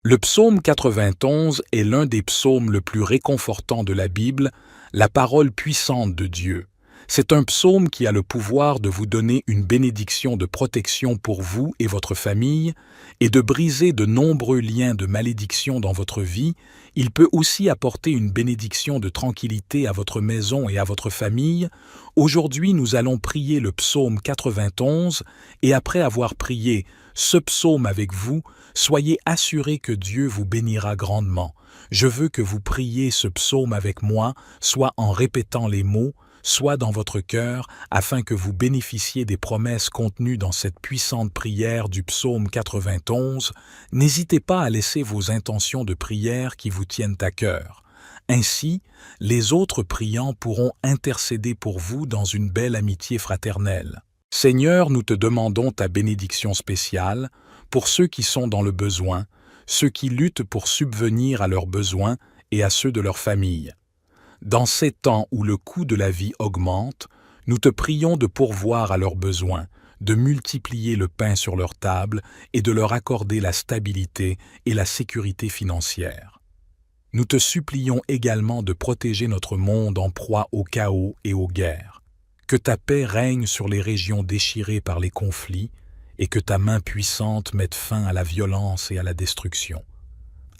Le psaume 91 est l'un des psaumes le plus réconfortants de la Bible, la parole puissante de Dieu. C'est un psaume qui a le pouvoir de vous donner une bénédiction de protection pour vous et votre famille et de briser de nombreux liens de malédiction dans votre vie. Il peut aussi apporter une bénédiction de tranquillité à votre maison et à votre famille. Aujourd'hui, nous allons prier le psaume 91 et après avoir prié ce psaume avec vous, soyez assurés que Dieu vous bénira grandement. Je veux que vous priez ce psaume avec moi, soit en répétant les mots, soit dans votre cœur, afin que vous bénéficiez des promesses contenues dans cette puissante prière du psaume 91. N'hésitez pas à laisser vos intentions de prière qui vous tiennent à cœur. Ainsi, les autres priants pourront intercéder pour vous dans une belle amitié fraternelle. Seigneur, nous te demandons ta bénédiction spéciale pour ceux qui sont dans le besoin, ceux qui luttent pour subvenir à leurs besoins et à ceux de leur famille. Dans ces temps où le coût de la vie augmente, nous te prions de pourvoir à leurs besoins, de multiplier le pain sur leur table et de leur accorder la stabilité et la sécurité financière. Nous te supplions également de protéger notre monde en proie au chaos et aux guerres. Que ta paix règne sur les régions déchirées par les conflits et que ta main puissante mette fin à la violence et à la destruction.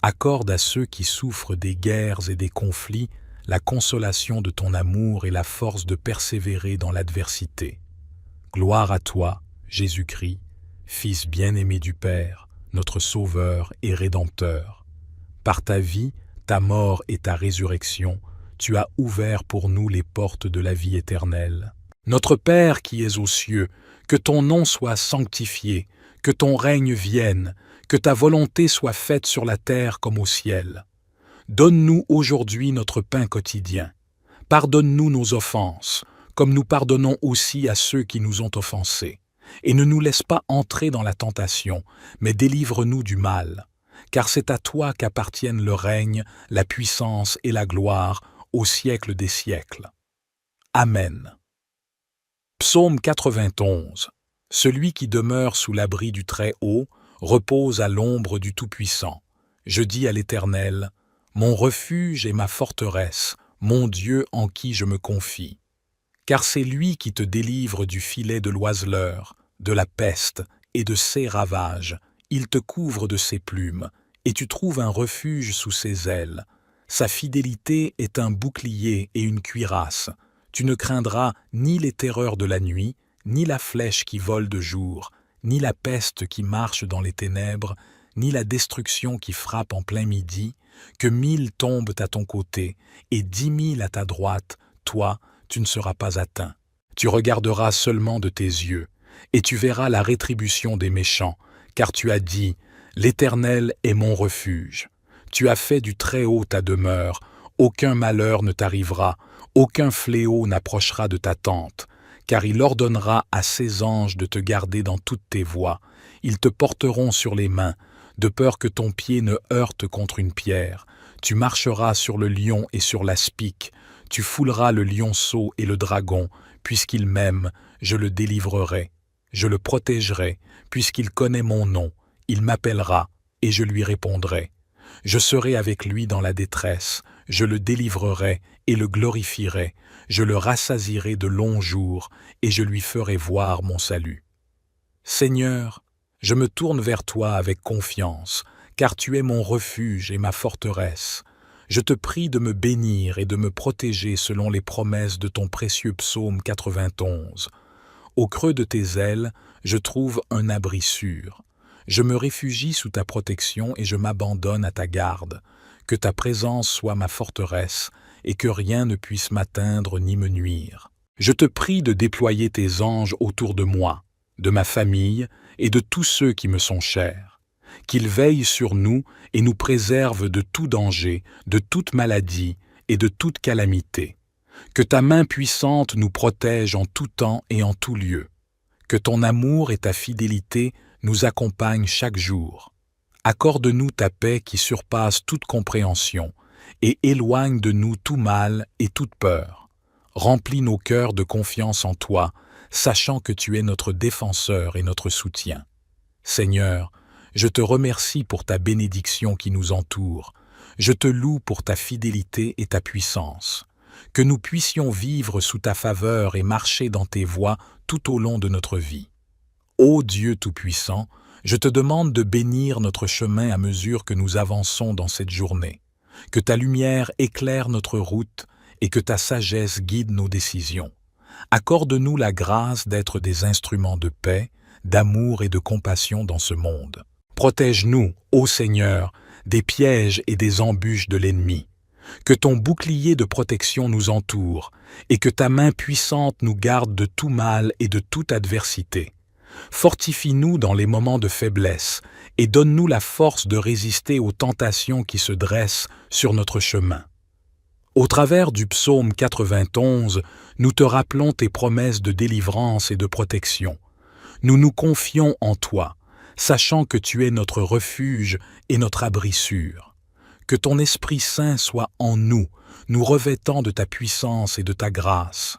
Accorde à ceux qui souffrent des guerres et des conflits la consolation de ton amour et la force de persévérer dans l'adversité. Gloire à toi, Jésus-Christ, Fils bien-aimé du Père, notre Sauveur et Rédempteur. Par ta vie, ta mort et ta résurrection, tu as ouvert pour nous les portes de la vie éternelle. Notre Père qui es aux cieux, que ton nom soit sanctifié, que ton règne vienne, que ta volonté soit faite sur la terre comme au ciel. Donne-nous aujourd'hui notre pain quotidien. Pardonne-nous nos offenses, comme nous pardonnons aussi à ceux qui nous ont offensés. Et ne nous laisse pas entrer dans la tentation, mais délivre-nous du mal. Car c'est à toi qu'appartiennent le règne, la puissance et la gloire au siècle des siècles. Amen. Psaume 91. Celui qui demeure sous l'abri du Très-Haut repose à l'ombre du Tout-Puissant. Je dis à l'Éternel, mon refuge et ma forteresse, mon Dieu en qui je me confie. Car c'est lui qui te délivre du filet de l'oiseleur, de la peste et de ses ravages. Il te couvre de ses plumes, et tu trouves un refuge sous ses ailes. Sa fidélité est un bouclier et une cuirasse. Tu ne craindras ni les terreurs de la nuit, ni la flèche qui vole de jour, ni la peste qui marche dans les ténèbres, ni la destruction qui frappe en plein midi, que 1000 tombent à ton côté et 10 000 à ta droite, toi, tu ne seras pas atteint. Tu regarderas seulement de tes yeux, et tu verras la rétribution des méchants, car tu as dit, l'Éternel est mon refuge. Tu as fait du Très-Haut ta demeure, aucun malheur ne t'arrivera, aucun fléau n'approchera de ta tente, car il ordonnera à ses anges de te garder dans toutes tes voies. Ils te porteront sur les mains, de peur que ton pied ne heurte contre une pierre. Tu marcheras sur le lion et sur l'aspic, tu fouleras le lionceau et le dragon, puisqu'il m'aime, je le délivrerai. Je le protégerai, puisqu'il connaît mon nom, il m'appellera, et je lui répondrai. Je serai avec lui dans la détresse, je le délivrerai et le glorifierai, je le rassasierai de longs jours, et je lui ferai voir mon salut. Seigneur, je me tourne vers toi avec confiance, car tu es mon refuge et ma forteresse. Je te prie de me bénir et de me protéger selon les promesses de ton précieux psaume 91. Au creux de tes ailes, je trouve un abri sûr. Je me réfugie sous ta protection et je m'abandonne à ta garde. Que ta présence soit ma forteresse et que rien ne puisse m'atteindre ni me nuire. Je te prie de déployer tes anges autour de moi, de ma famille et de tous ceux qui me sont chers. Qu'ils veillent sur nous et nous préservent de tout danger, de toute maladie et de toute calamité. Que ta main puissante nous protège en tout temps et en tout lieu. Que ton amour et ta fidélité nous accompagnent chaque jour. Accorde-nous ta paix qui surpasse toute compréhension et éloigne de nous tout mal et toute peur. Remplis nos cœurs de confiance en toi, sachant que tu es notre défenseur et notre soutien. Seigneur, Je te remercie pour ta bénédiction qui nous entoure. Je te loue pour ta fidélité et ta puissance. Que nous puissions vivre sous ta faveur et marcher dans tes voies tout au long de notre vie. Ô Dieu Tout-Puissant, je te demande de bénir notre chemin à mesure que nous avançons dans cette journée. Que ta lumière éclaire notre route et que ta sagesse guide nos décisions. Accorde-nous la grâce d'être des instruments de paix, d'amour et de compassion dans ce monde. Protège-nous, ô Seigneur, des pièges et des embûches de l'ennemi. Que ton bouclier de protection nous entoure et que ta main puissante nous garde de tout mal et de toute adversité. Fortifie-nous dans les moments de faiblesse et donne-nous la force de résister aux tentations qui se dressent sur notre chemin. Au travers du psaume 91, nous te rappelons tes promesses de délivrance et de protection. Nous nous confions en toi, sachant que tu es notre refuge et notre abri sûr. Que ton Esprit Saint soit en nous, nous revêtant de ta puissance et de ta grâce.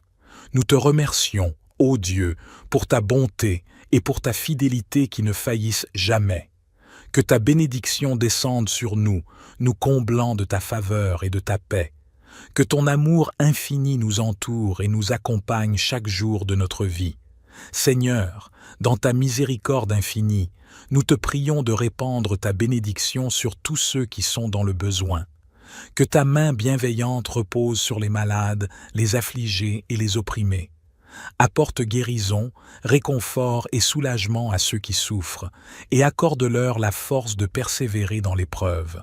Nous te remercions, ô Dieu, pour ta bonté et pour ta fidélité qui ne faillissent jamais. Que ta bénédiction descende sur nous, nous comblant de ta faveur et de ta paix. Que ton amour infini nous entoure et nous accompagne chaque jour de notre vie. Seigneur, dans ta miséricorde infinie, nous te prions de répandre ta bénédiction sur tous ceux qui sont dans le besoin. Que ta main bienveillante repose sur les malades, les affligés et les opprimés. Apporte guérison, réconfort et soulagement à ceux qui souffrent, et accorde-leur la force de persévérer dans l'épreuve.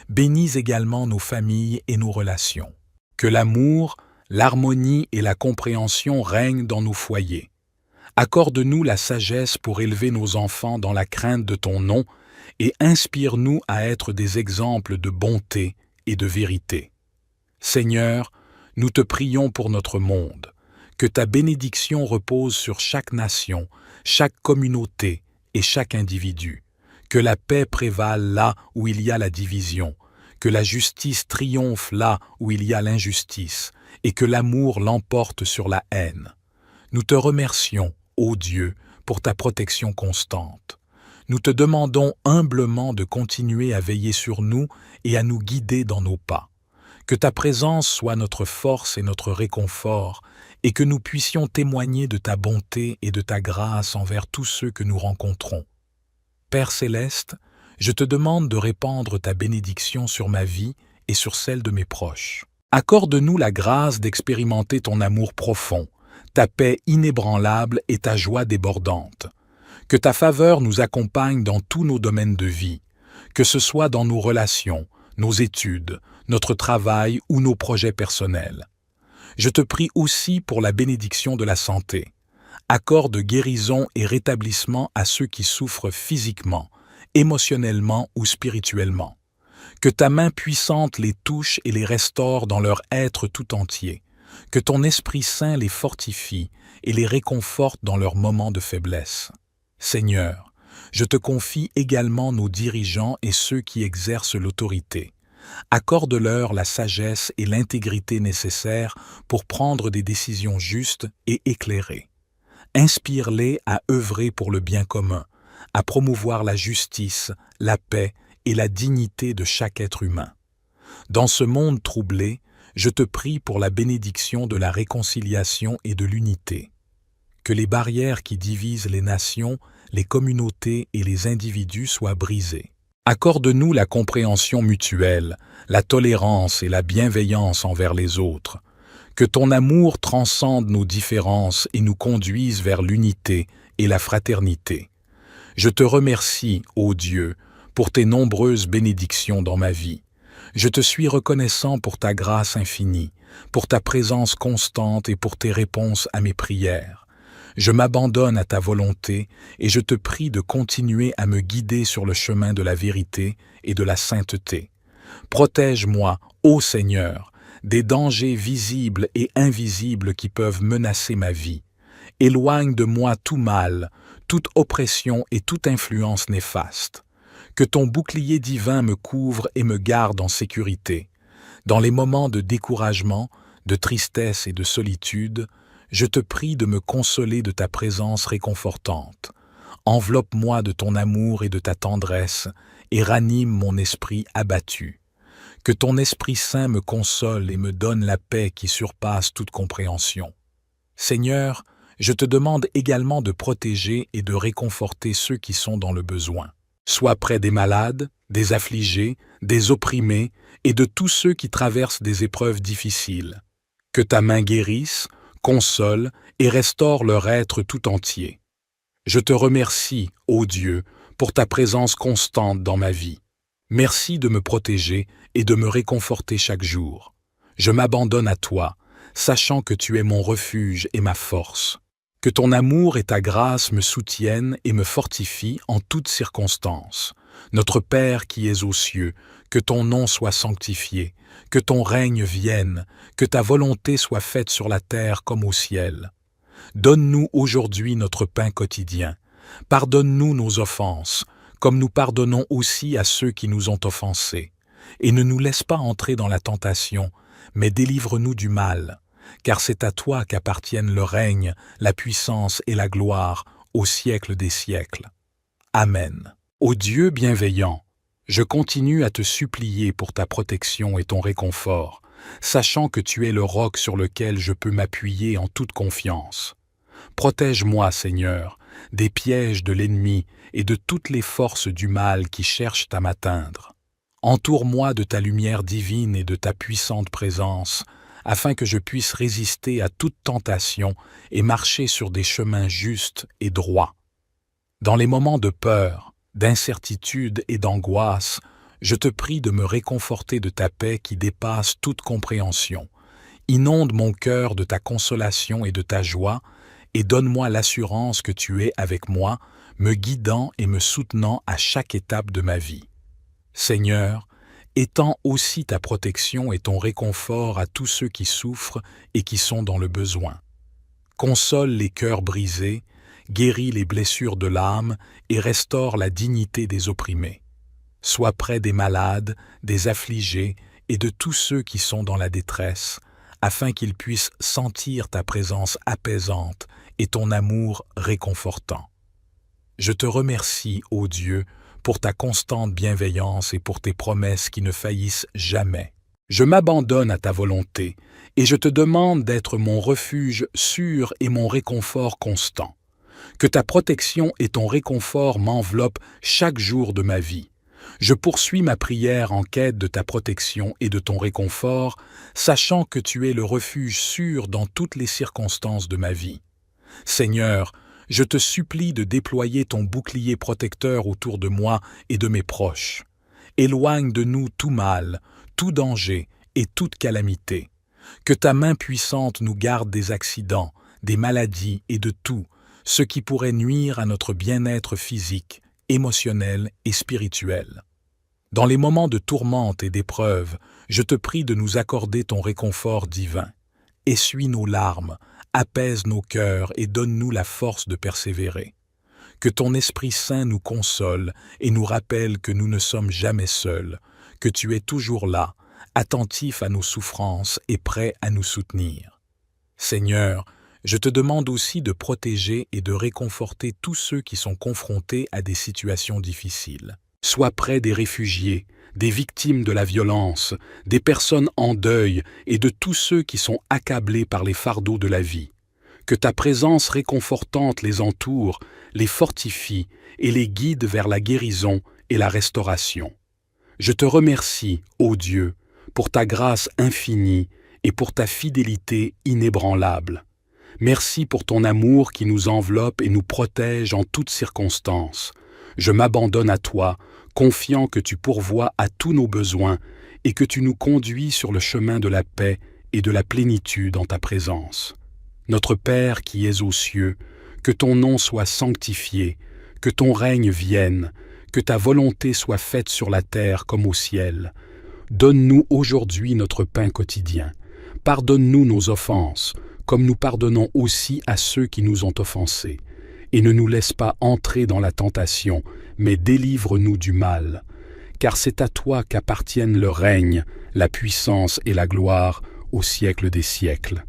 Bénis également nos familles et nos relations. Que l'amour, l'harmonie et la compréhension règnent dans nos foyers. Accorde-nous la sagesse pour élever nos enfants dans la crainte de ton nom et inspire-nous à être des exemples de bonté et de vérité. Seigneur, nous te prions pour notre monde. Que ta bénédiction repose sur chaque nation, chaque communauté et chaque individu. Que la paix prévale là où il y a la division, que la justice triomphe là où il y a l'injustice, et que l'amour l'emporte sur la haine. Nous te remercions, ô Dieu, pour ta protection constante. Nous te demandons humblement de continuer à veiller sur nous et à nous guider dans nos pas. Que ta présence soit notre force et notre réconfort, et que nous puissions témoigner de ta bonté et de ta grâce envers tous ceux que nous rencontrons. Père céleste, je te demande de répandre ta bénédiction sur ma vie et sur celle de mes proches. Accorde-nous la grâce d'expérimenter ton amour profond, ta paix inébranlable et ta joie débordante. Que ta faveur nous accompagne dans tous nos domaines de vie, que ce soit dans nos relations, nos études, notre travail ou nos projets personnels. Je te prie aussi pour la bénédiction de la santé. Accorde guérison et rétablissement à ceux qui souffrent physiquement, émotionnellement ou spirituellement. Que ta main puissante les touche et les restaure dans leur être tout entier. Que ton Esprit Saint les fortifie et les réconforte dans leurs moments de faiblesse. Seigneur, je te confie également nos dirigeants et ceux qui exercent l'autorité. Accorde-leur la sagesse et l'intégrité nécessaires pour prendre des décisions justes et éclairées. Inspire-les à œuvrer pour le bien commun, à promouvoir la justice, la paix et la dignité de chaque être humain. Dans ce monde troublé, je te prie pour la bénédiction de la réconciliation et de l'unité. Que les barrières qui divisent les nations, les communautés et les individus soient brisées. Accorde-nous la compréhension mutuelle, la tolérance et la bienveillance envers les autres. Que ton amour transcende nos différences et nous conduise vers l'unité et la fraternité. Je te remercie, ô Dieu, pour tes nombreuses bénédictions dans ma vie. Je te suis reconnaissant pour ta grâce infinie, pour ta présence constante et pour tes réponses à mes prières. Je m'abandonne à ta volonté et je te prie de continuer à me guider sur le chemin de la vérité et de la sainteté. Protège-moi, ô Seigneur, des dangers visibles et invisibles qui peuvent menacer ma vie. Éloigne de moi tout mal, toute oppression et toute influence néfaste. Que ton bouclier divin me couvre et me garde en sécurité. Dans les moments de découragement, de tristesse et de solitude, je te prie de me consoler de ta présence réconfortante. Enveloppe-moi de ton amour et de ta tendresse, et ranime mon esprit abattu. Que ton Esprit Saint me console et me donne la paix qui surpasse toute compréhension. Seigneur, je te demande également de protéger et de réconforter ceux qui sont dans le besoin. Sois près des malades, des affligés, des opprimés et de tous ceux qui traversent des épreuves difficiles. Que ta main guérisse, console et restaure leur être tout entier. Je te remercie, ô Dieu, pour ta présence constante dans ma vie. Merci de me protéger et de me réconforter chaque jour. Je m'abandonne à toi, sachant que tu es mon refuge et ma force. Que ton amour et ta grâce me soutiennent et me fortifient en toutes circonstances. Notre Père qui es aux cieux, que ton nom soit sanctifié, que ton règne vienne, que ta volonté soit faite sur la terre comme au ciel. Donne-nous aujourd'hui notre pain quotidien. Pardonne-nous nos offenses, comme nous pardonnons aussi à ceux qui nous ont offensés. Et ne nous laisse pas entrer dans la tentation, mais délivre-nous du mal. Car c'est à toi qu'appartiennent le règne, la puissance et la gloire au siècle des siècles. Amen. Ô Dieu bienveillant, je continue à te supplier pour ta protection et ton réconfort, sachant que tu es le roc sur lequel je peux m'appuyer en toute confiance. Protège-moi, Seigneur, des pièges de l'ennemi et de toutes les forces du mal qui cherchent à m'atteindre. Entoure-moi de ta lumière divine et de ta puissante présence, afin que je puisse résister à toute tentation et marcher sur des chemins justes et droits. Dans les moments de peur, d'incertitude et d'angoisse, je te prie de me réconforter de ta paix qui dépasse toute compréhension. Inonde mon cœur de ta consolation et de ta joie, et donne-moi l'assurance que tu es avec moi, me guidant et me soutenant à chaque étape de ma vie. Seigneur, étends aussi ta protection et ton réconfort à tous ceux qui souffrent et qui sont dans le besoin. Console les cœurs brisés, guéris les blessures de l'âme et restaure la dignité des opprimés. Sois près des malades, des affligés et de tous ceux qui sont dans la détresse, afin qu'ils puissent sentir ta présence apaisante et ton amour réconfortant. Je te remercie, ô Dieu, pour ta constante bienveillance et pour tes promesses qui ne faillissent jamais. Je m'abandonne à ta volonté et je te demande d'être mon refuge sûr et mon réconfort constant. Que ta protection et ton réconfort m'enveloppent chaque jour de ma vie. Je poursuis ma prière en quête de ta protection et de ton réconfort, sachant que tu es le refuge sûr dans toutes les circonstances de ma vie. Seigneur, je te supplie de déployer ton bouclier protecteur autour de moi et de mes proches. Éloigne de nous tout mal, tout danger et toute calamité. Que ta main puissante nous garde des accidents, des maladies et de tout, ce qui pourrait nuire à notre bien-être physique, émotionnel et spirituel. Dans les moments de tourmente et d'épreuve, je te prie de nous accorder ton réconfort divin. Essuie nos larmes, apaise nos cœurs et donne-nous la force de persévérer. Que ton Esprit Saint nous console et nous rappelle que nous ne sommes jamais seuls, que tu es toujours là, attentif à nos souffrances et prêt à nous soutenir. Seigneur, je te demande aussi de protéger et de réconforter tous ceux qui sont confrontés à des situations difficiles. Sois près des réfugiés, des victimes de la violence, des personnes en deuil et de tous ceux qui sont accablés par les fardeaux de la vie. Que ta présence réconfortante les entoure, les fortifie et les guide vers la guérison et la restauration. Je te remercie, ô Dieu, pour ta grâce infinie et pour ta fidélité inébranlable. Merci pour ton amour qui nous enveloppe et nous protège en toutes circonstances. Je m'abandonne à toi, confiant que tu pourvois à tous nos besoins et que tu nous conduis sur le chemin de la paix et de la plénitude en ta présence. Notre Père qui es aux cieux, que ton nom soit sanctifié, que ton règne vienne, que ta volonté soit faite sur la terre comme au ciel. Donne-nous aujourd'hui notre pain quotidien. Pardonne-nous nos offenses, comme nous pardonnons aussi à ceux qui nous ont offensés. Et ne nous laisse pas entrer dans la tentation, mais délivre-nous du mal. Car c'est à toi qu'appartiennent le règne, la puissance et la gloire au siècle des siècles.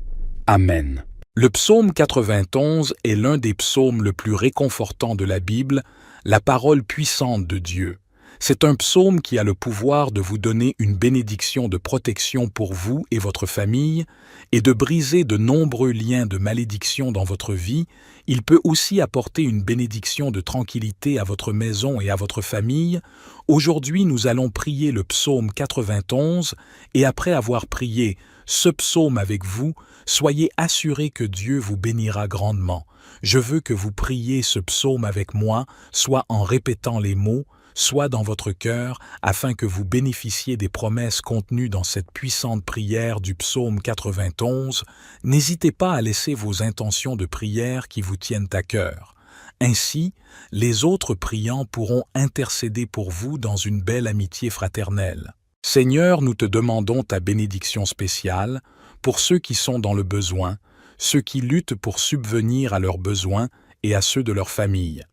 Amen. Le psaume 91 est l'un des psaumes le plus réconfortants de la Bible, la parole puissante de Dieu. C'est un psaume qui a le pouvoir de vous donner une bénédiction de protection pour vous et votre famille et de briser de nombreux liens de malédiction dans votre vie. Il peut aussi apporter une bénédiction de tranquillité à votre maison et à votre famille. Aujourd'hui, nous allons prier le psaume 91 et après avoir prié ce psaume avec vous, soyez assurés que Dieu vous bénira grandement. Je veux que vous priez ce psaume avec moi, soit en répétant les mots, soit dans votre cœur, afin que vous bénéficiez des promesses contenues dans cette puissante prière du psaume 91. N'hésitez pas à laisser vos intentions de prière qui vous tiennent à cœur. Ainsi, les autres priants pourront intercéder pour vous dans une belle amitié fraternelle. Seigneur, nous te demandons ta bénédiction spéciale pour ceux qui sont dans le besoin, ceux qui luttent pour subvenir à leurs besoins et à ceux de leur famille.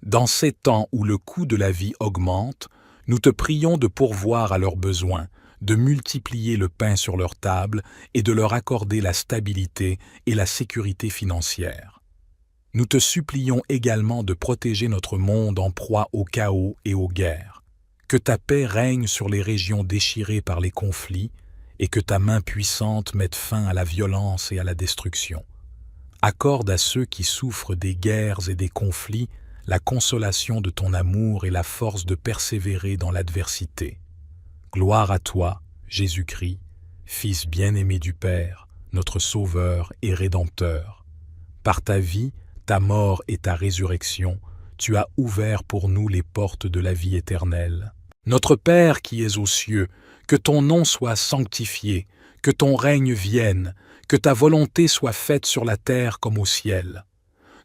Dans ces temps où le coût de la vie augmente, nous te prions de pourvoir à leurs besoins, de multiplier le pain sur leur table et de leur accorder la stabilité et la sécurité financière. Nous te supplions également de protéger notre monde en proie au chaos et aux guerres. Que ta paix règne sur les régions déchirées par les conflits et que ta main puissante mette fin à la violence et à la destruction. Accorde à ceux qui souffrent des guerres et des conflits la consolation de ton amour et la force de persévérer dans l'adversité. Gloire à toi, Jésus-Christ, Fils bien-aimé du Père, notre Sauveur et Rédempteur. Par ta vie, ta mort et ta résurrection, tu as ouvert pour nous les portes de la vie éternelle. Notre Père qui es aux cieux, que ton nom soit sanctifié, que ton règne vienne, que ta volonté soit faite sur la terre comme au ciel.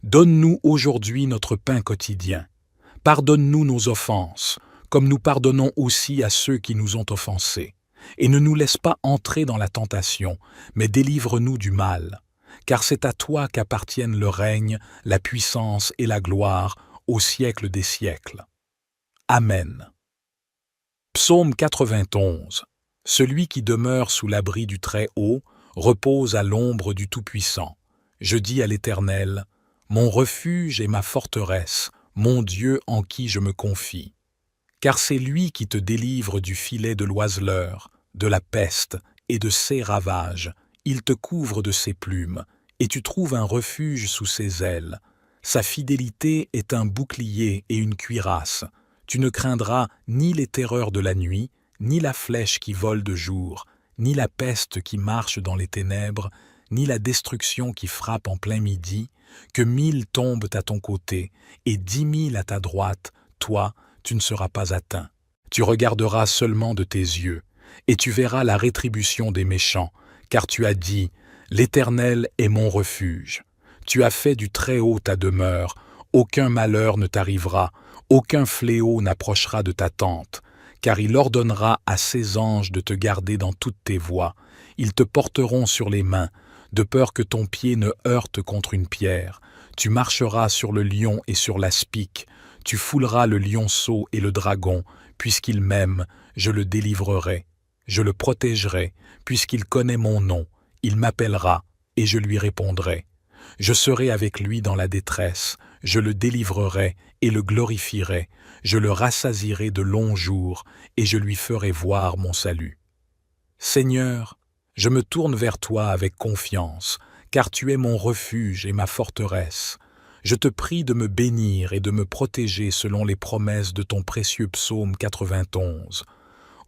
Donne-nous aujourd'hui notre pain quotidien. Pardonne-nous nos offenses, comme nous pardonnons aussi à ceux qui nous ont offensés. Et ne nous laisse pas entrer dans la tentation, mais délivre-nous du mal. Car c'est à toi qu'appartiennent le règne, la puissance et la gloire au siècle des siècles. Amen. Psaume 91. Celui qui demeure sous l'abri du Très-Haut repose à l'ombre du Tout-Puissant. Je dis à l'Éternel, mon refuge et ma forteresse, mon Dieu en qui je me confie. Car c'est lui qui te délivre du filet de l'oiseleur, de la peste et de ses ravages. Il te couvre de ses plumes, et tu trouves un refuge sous ses ailes. Sa fidélité est un bouclier et une cuirasse. Tu ne craindras ni les terreurs de la nuit, ni la flèche qui vole de jour, ni la peste qui marche dans les ténèbres, ni la destruction qui frappe en plein midi, que 1000 tombent à ton côté et 10 000 à ta droite, toi, tu ne seras pas atteint. Tu regarderas seulement de tes yeux, et tu verras la rétribution des méchants, car tu as dit, « L'Éternel est mon refuge ». Tu as fait du Très-Haut ta demeure, aucun malheur ne t'arrivera, aucun fléau n'approchera de ta tente, car il ordonnera à ses anges de te garder dans toutes tes voies. Ils te porteront sur les mains, de peur que ton pied ne heurte contre une pierre. Tu marcheras sur le lion et sur l'aspic, tu fouleras le lionceau et le dragon, puisqu'il m'aime, je le délivrerai. Je le protégerai, puisqu'il connaît mon nom, il m'appellera, et je lui répondrai. Je serai avec lui dans la détresse, je le délivrerai et le glorifierai, je le rassasierai de longs jours, et je lui ferai voir mon salut. Seigneur, je me tourne vers toi avec confiance, car tu es mon refuge et ma forteresse. Je te prie de me bénir et de me protéger selon les promesses de ton précieux psaume 91.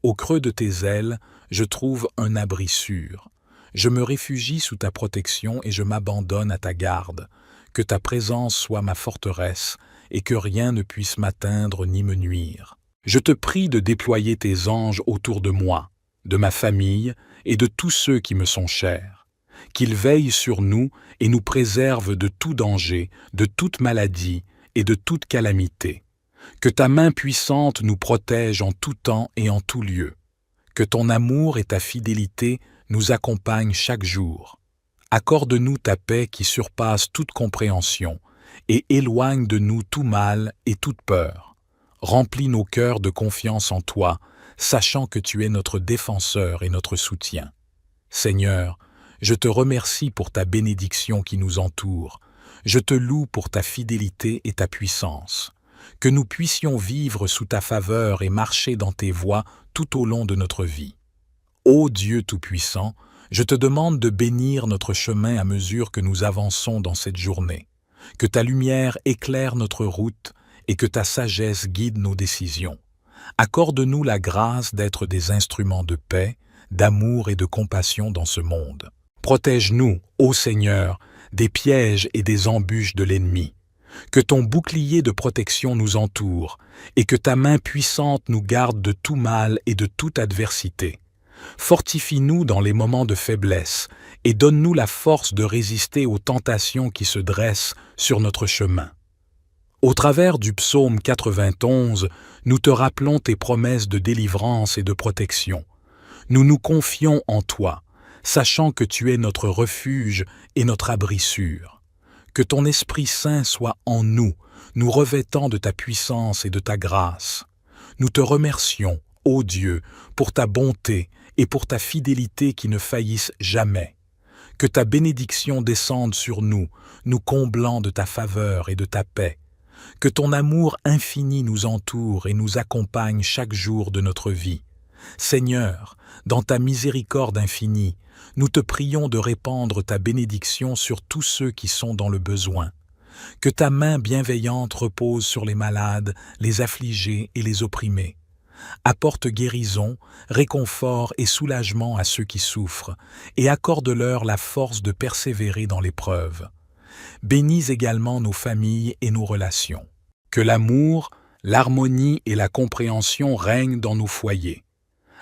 Au creux de tes ailes, je trouve un abri sûr. Je me réfugie sous ta protection et je m'abandonne à ta garde. Que ta présence soit ma forteresse et que rien ne puisse m'atteindre ni me nuire. Je te prie de déployer tes anges autour de moi, de ma famille et de tous ceux qui me sont chers. Qu'ils veillent sur nous et nous préservent de tout danger, de toute maladie et de toute calamité. Que ta main puissante nous protège en tout temps et en tout lieu. Que ton amour et ta fidélité nous accompagnent chaque jour. Accorde-nous ta paix qui surpasse toute compréhension et éloigne de nous tout mal et toute peur. Remplis nos cœurs de confiance en toi, sachant que tu es notre défenseur et notre soutien. Seigneur, Je te remercie pour ta bénédiction qui nous entoure. Je te loue pour ta fidélité et ta puissance. Que nous puissions vivre sous ta faveur et marcher dans tes voies tout au long de notre vie. Ô Dieu Tout-Puissant, je te demande de bénir notre chemin à mesure que nous avançons dans cette journée. Que ta lumière éclaire notre route et que ta sagesse guide nos décisions. Accorde-nous la grâce d'être des instruments de paix, d'amour et de compassion dans ce monde. Protège-nous, ô Seigneur, des pièges et des embûches de l'ennemi. Que ton bouclier de protection nous entoure et que ta main puissante nous garde de tout mal et de toute adversité. Fortifie-nous dans les moments de faiblesse et donne-nous la force de résister aux tentations qui se dressent sur notre chemin. Au travers du psaume 91, nous te rappelons tes promesses de délivrance et de protection. Nous nous confions en toi, sachant que tu es notre refuge et notre abri sûr. Que ton Esprit Saint soit en nous, nous revêtant de ta puissance et de ta grâce. Nous te remercions, ô Dieu, pour ta bonté et pour ta fidélité qui ne faillissent jamais. Que ta bénédiction descende sur nous, nous comblant de ta faveur et de ta paix. Que ton amour infini nous entoure et nous accompagne chaque jour de notre vie. Seigneur, dans ta miséricorde infinie, nous te prions de répandre ta bénédiction sur tous ceux qui sont dans le besoin. Que ta main bienveillante repose sur les malades, les affligés et les opprimés. Apporte guérison, réconfort et soulagement à ceux qui souffrent, et accorde-leur la force de persévérer dans l'épreuve. Bénis également nos familles et nos relations. Que l'amour, l'harmonie et la compréhension règnent dans nos foyers.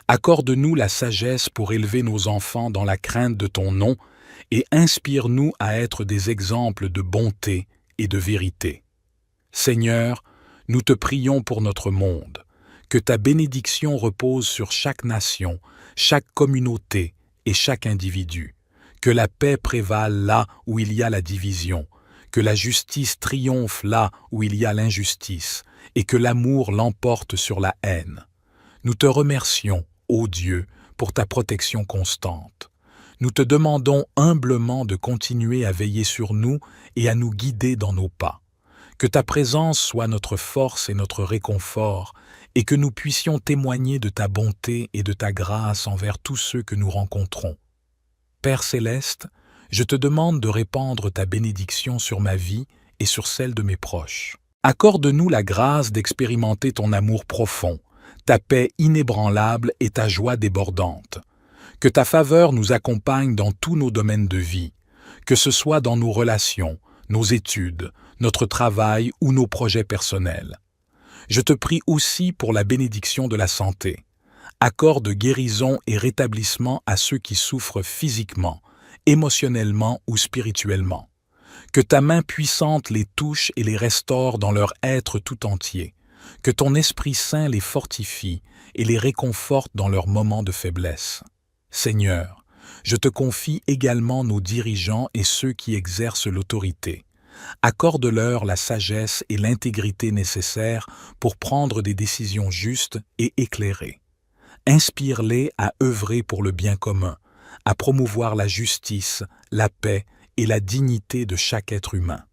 Accorde-nous la sagesse pour élever nos enfants dans la crainte de ton nom et inspire-nous à être des exemples de bonté et de vérité. Seigneur, nous te prions pour notre monde. Que ta bénédiction repose sur chaque nation, chaque communauté et chaque individu. Que la paix prévale là où il y a la division, que la justice triomphe là où il y a l'injustice, et que l'amour l'emporte sur la haine. Nous te remercions, ô Dieu, pour ta protection constante. Nous te demandons humblement de continuer à veiller sur nous et à nous guider dans nos pas. Que ta présence soit notre force et notre réconfort, et que nous puissions témoigner de ta bonté et de ta grâce envers tous ceux que nous rencontrons. Père céleste, je te demande de répandre ta bénédiction sur ma vie et sur celle de mes proches. Accorde-nous la grâce d'expérimenter ton amour profond, ta paix inébranlable et ta joie débordante. Que ta faveur nous accompagne dans tous nos domaines de vie, que ce soit dans nos relations, nos études, notre travail ou nos projets personnels. Je te prie aussi pour la bénédiction de la santé. Accorde guérison et rétablissement à ceux qui souffrent physiquement, émotionnellement ou spirituellement. Que ta main puissante les touche et les restaure dans leur être tout entier. Que ton Esprit Saint les fortifie et les réconforte dans leurs moments de faiblesse. Seigneur, je te confie également nos dirigeants et ceux qui exercent l'autorité. Accorde-leur la sagesse et l'intégrité nécessaires pour prendre des décisions justes et éclairées. Inspire-les à œuvrer pour le bien commun, à promouvoir la justice, la paix et la dignité de chaque être humain.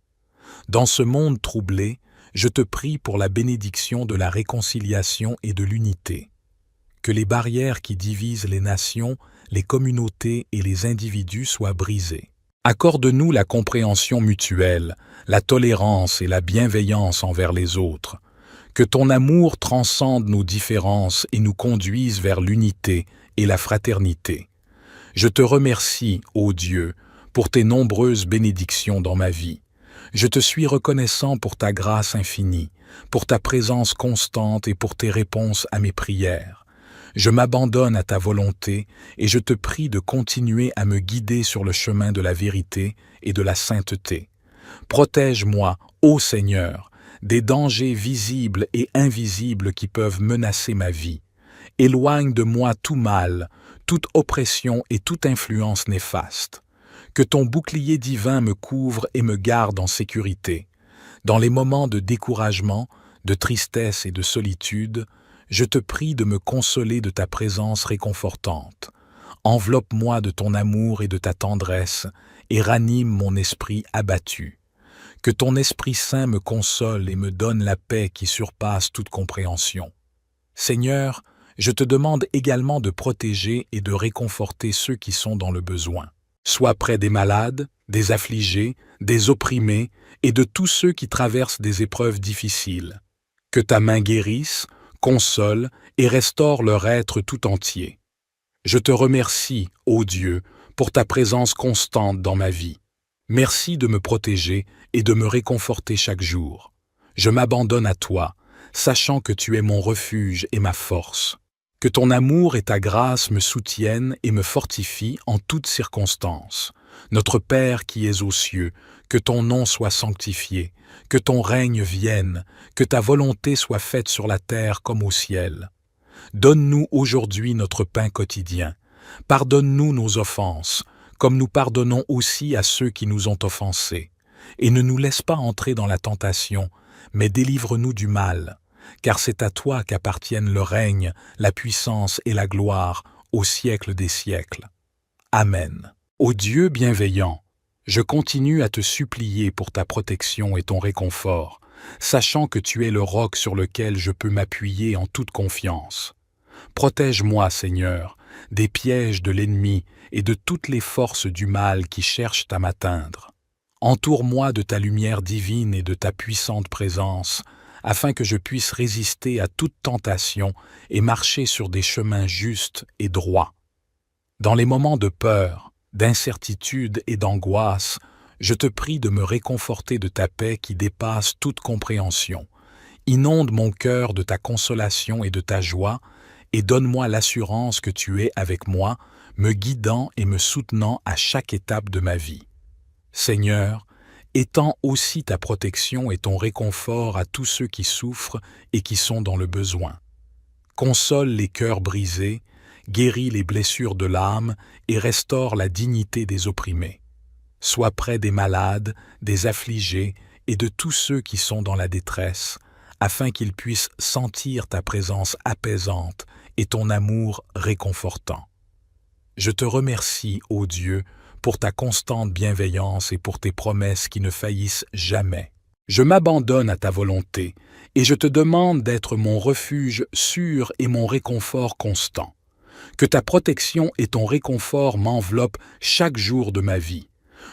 Dans ce monde troublé, je te prie pour la bénédiction de la réconciliation et de l'unité. Que les barrières qui divisent les nations, les communautés et les individus soient brisées. Accorde-nous la compréhension mutuelle, la tolérance et la bienveillance envers les autres. Que ton amour transcende nos différences et nous conduise vers l'unité et la fraternité. Je te remercie, ô Dieu, pour tes nombreuses bénédictions dans ma vie. Je te suis reconnaissant pour ta grâce infinie, pour ta présence constante et pour tes réponses à mes prières. Je m'abandonne à ta volonté et je te prie de continuer à me guider sur le chemin de la vérité et de la sainteté. Protège-moi, ô Seigneur, des dangers visibles et invisibles qui peuvent menacer ma vie. Éloigne de moi tout mal, toute oppression et toute influence néfaste. Que ton bouclier divin me couvre et me garde en sécurité. Dans les moments de découragement, de tristesse et de solitude, je te prie de me consoler de ta présence réconfortante. Enveloppe-moi de ton amour et de ta tendresse, et ranime mon esprit abattu. Que ton Esprit Saint me console et me donne la paix qui surpasse toute compréhension. Seigneur, je te demande également de protéger et de réconforter ceux qui sont dans le besoin. Sois près des malades, des affligés, des opprimés et de tous ceux qui traversent des épreuves difficiles. Que ta main guérisse, console et restaure leur être tout entier. Je te remercie, ô Dieu, pour ta présence constante dans ma vie. Merci de me protéger et de me réconforter chaque jour. Je m'abandonne à toi, sachant que tu es mon refuge et ma force. Que ton amour et ta grâce me soutiennent et me fortifient en toutes circonstances. Notre Père qui es aux cieux, que ton nom soit sanctifié, que ton règne vienne, que ta volonté soit faite sur la terre comme au ciel. Donne-nous aujourd'hui notre pain quotidien. Pardonne-nous nos offenses, comme nous pardonnons aussi à ceux qui nous ont offensés. Et ne nous laisse pas entrer dans la tentation, mais délivre-nous du mal, car c'est à toi qu'appartiennent le règne, la puissance et la gloire au siècle des siècles. Amen. Ô Dieu bienveillant, je continue à te supplier pour ta protection et ton réconfort, sachant que tu es le roc sur lequel je peux m'appuyer en toute confiance. Protège-moi, Seigneur, des pièges de l'ennemi et de toutes les forces du mal qui cherchent à m'atteindre. Entoure-moi de ta lumière divine et de ta puissante présence, afin que je puisse résister à toute tentation et marcher sur des chemins justes et droits. Dans les moments de peur, d'incertitude et d'angoisse, je te prie de me réconforter de ta paix qui dépasse toute compréhension. Inonde mon cœur de ta consolation et de ta joie, et donne-moi l'assurance que tu es avec moi, me guidant et me soutenant à chaque étape de ma vie. Seigneur, étends aussi ta protection et ton réconfort à tous ceux qui souffrent et qui sont dans le besoin. Console les cœurs brisés, guéris les blessures de l'âme et restaure la dignité des opprimés. Sois près des malades, des affligés et de tous ceux qui sont dans la détresse, afin qu'ils puissent sentir ta présence apaisante et ton amour réconfortant. Je te remercie, ô Dieu, pour ta constante bienveillance et pour tes promesses qui ne faillissent jamais. Je m'abandonne à ta volonté et je te demande d'être mon refuge sûr et mon réconfort constant. Que ta protection et ton réconfort m'enveloppent chaque jour de ma vie.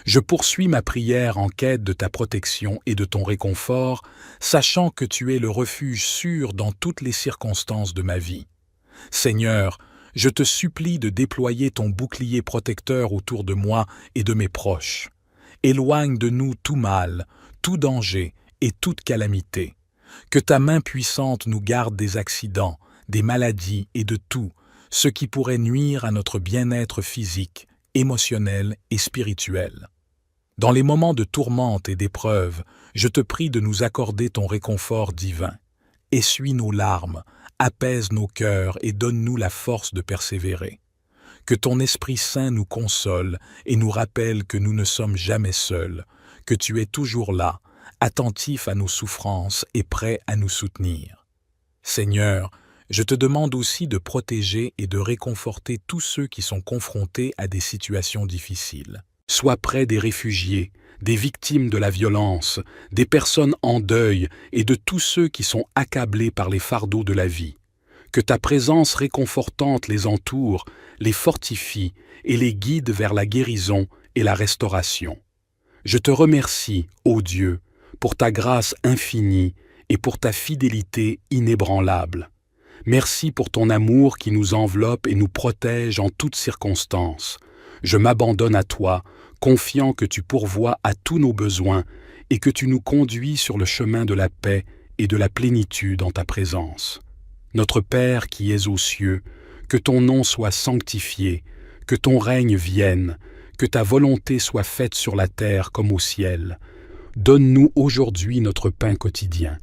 Je poursuis ma prière en quête de ta protection et de ton réconfort, sachant que tu es le refuge sûr dans toutes les circonstances de ma vie. Seigneur, je te supplie de déployer ton bouclier protecteur autour de moi et de mes proches. Éloigne de nous tout mal, tout danger et toute calamité. Que ta main puissante nous garde des accidents, des maladies et de tout, ce qui pourrait nuire à notre bien-être physique, émotionnel et spirituel. Dans les moments de tourmente et d'épreuve, je te prie de nous accorder ton réconfort divin. Essuie nos larmes, apaise nos cœurs et donne-nous la force de persévérer. Que ton Esprit Saint nous console et nous rappelle que nous ne sommes jamais seuls, que tu es toujours là, attentif à nos souffrances et prêt à nous soutenir. Seigneur, je te demande aussi de protéger et de réconforter tous ceux qui sont confrontés à des situations difficiles. Sois près des réfugiés, des victimes de la violence, des personnes en deuil et de tous ceux qui sont accablés par les fardeaux de la vie. Que ta présence réconfortante les entoure, les fortifie et les guide vers la guérison et la restauration. Je te remercie, ô Dieu, pour ta grâce infinie et pour ta fidélité inébranlable. Merci pour ton amour qui nous enveloppe et nous protège en toutes circonstances. Je m'abandonne à toi, confiant que tu pourvois à tous nos besoins et que tu nous conduis sur le chemin de la paix et de la plénitude en ta présence. Notre Père qui es aux cieux, que ton nom soit sanctifié, que ton règne vienne, que ta volonté soit faite sur la terre comme au ciel. Donne-nous aujourd'hui notre pain quotidien.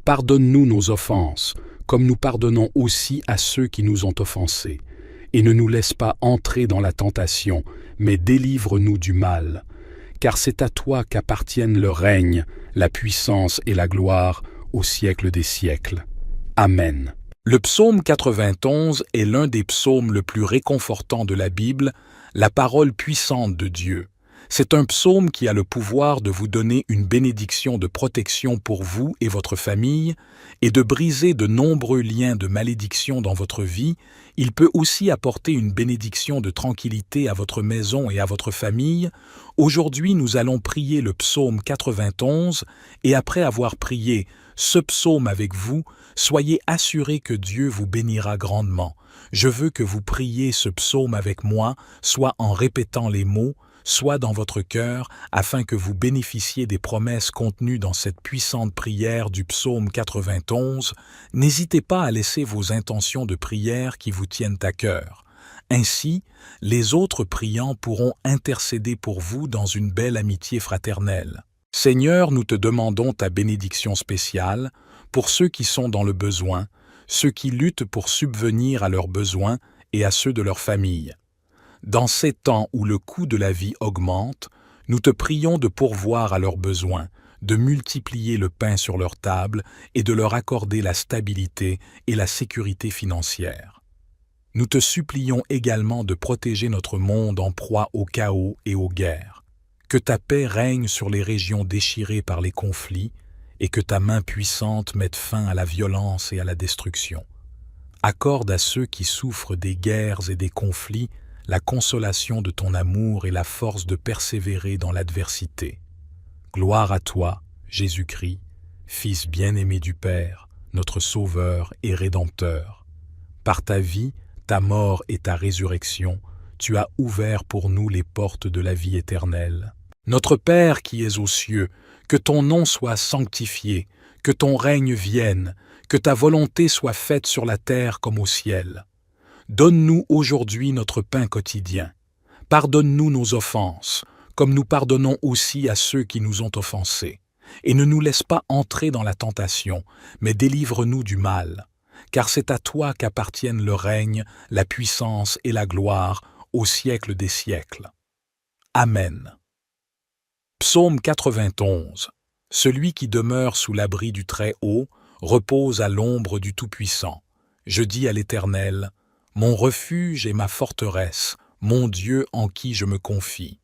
Pardonne-nous nos offenses, comme nous pardonnons aussi à ceux qui nous ont offensés. Et ne nous laisse pas entrer dans la tentation, mais délivre-nous du mal. Car c'est à toi qu'appartiennent le règne, la puissance et la gloire au siècle des siècles. Amen. Le psaume 91 est l'un des psaumes le plus réconfortants de la Bible, la parole puissante de Dieu. C'est un psaume qui a le pouvoir de vous donner une bénédiction de protection pour vous et votre famille, et de briser de nombreux liens de malédiction dans votre vie. Il peut aussi apporter une bénédiction de tranquillité à votre maison et à votre famille. Aujourd'hui, nous allons prier le psaume 91, et après avoir prié ce psaume avec vous, soyez assurés que Dieu vous bénira grandement. Je veux que vous priez ce psaume avec moi, soit en répétant les mots, soit dans votre cœur, afin que vous bénéficiez des promesses contenues dans cette puissante prière du psaume 91. N'hésitez pas à laisser vos intentions de prière qui vous tiennent à cœur. Ainsi, les autres priants pourront intercéder pour vous dans une belle amitié fraternelle. Seigneur, nous te demandons ta bénédiction spéciale pour ceux qui sont dans le besoin, ceux qui luttent pour subvenir à leurs besoins et à ceux de leur famille. Dans ces temps où le coût de la vie augmente, nous te prions de pourvoir à leurs besoins, de multiplier le pain sur leur table et de leur accorder la stabilité et la sécurité financière. Nous te supplions également de protéger notre monde en proie au chaos et aux guerres. Que ta paix règne sur les régions déchirées par les conflits et que ta main puissante mette fin à la violence et à la destruction. Accorde à ceux qui souffrent des guerres et des conflits la consolation de ton amour et la force de persévérer dans l'adversité. Gloire à toi, Jésus-Christ, Fils bien-aimé du Père, notre Sauveur et Rédempteur. Par ta vie, ta mort et ta résurrection, tu as ouvert pour nous les portes de la vie éternelle. Notre Père qui es aux cieux, que ton nom soit sanctifié, que ton règne vienne, que ta volonté soit faite sur la terre comme au ciel. Donne-nous aujourd'hui notre pain quotidien. Pardonne-nous nos offenses, comme nous pardonnons aussi à ceux qui nous ont offensés. Et ne nous laisse pas entrer dans la tentation, mais délivre-nous du mal. Car c'est à toi qu'appartiennent le règne, la puissance et la gloire au siècle des siècles. Amen. Psaume 91. Celui qui demeure sous l'abri du Très-Haut repose à l'ombre du Tout-Puissant. Je dis à l'Éternel, mon refuge et ma forteresse, mon Dieu en qui je me confie.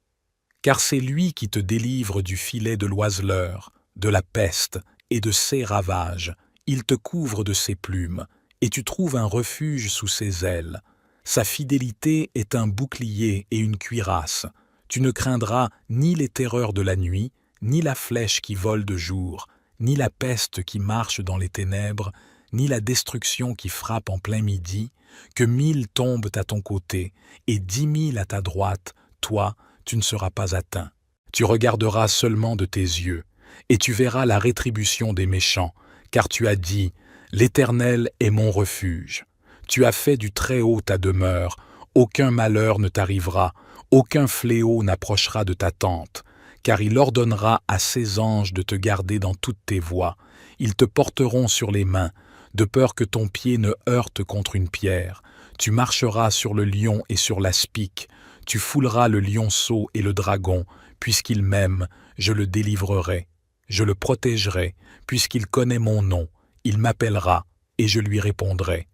Car c'est lui qui te délivre du filet de l'oiseleur, de la peste et de ses ravages. Il te couvre de ses plumes, et tu trouves un refuge sous ses ailes. Sa fidélité est un bouclier et une cuirasse. Tu ne craindras ni les terreurs de la nuit, ni la flèche qui vole de jour, ni la peste qui marche dans les ténèbres, ni la destruction qui frappe en plein midi, que 1000 tombent à ton côté et 10 000 à ta droite, toi, tu ne seras pas atteint. Tu regarderas seulement de tes yeux, et tu verras la rétribution des méchants, car tu as dit, l'Éternel est mon refuge. Tu as fait du Très-Haut ta demeure, aucun malheur ne t'arrivera, aucun fléau n'approchera de ta tente, car il ordonnera à ses anges de te garder dans toutes tes voies. Ils te porteront sur les mains, de peur que ton pied ne heurte contre une pierre. Tu marcheras sur le lion et sur l'aspic, tu fouleras le lionceau et le dragon, puisqu'il m'aime, je le délivrerai. Je le protégerai, puisqu'il connaît mon nom, il m'appellera, et je lui répondrai.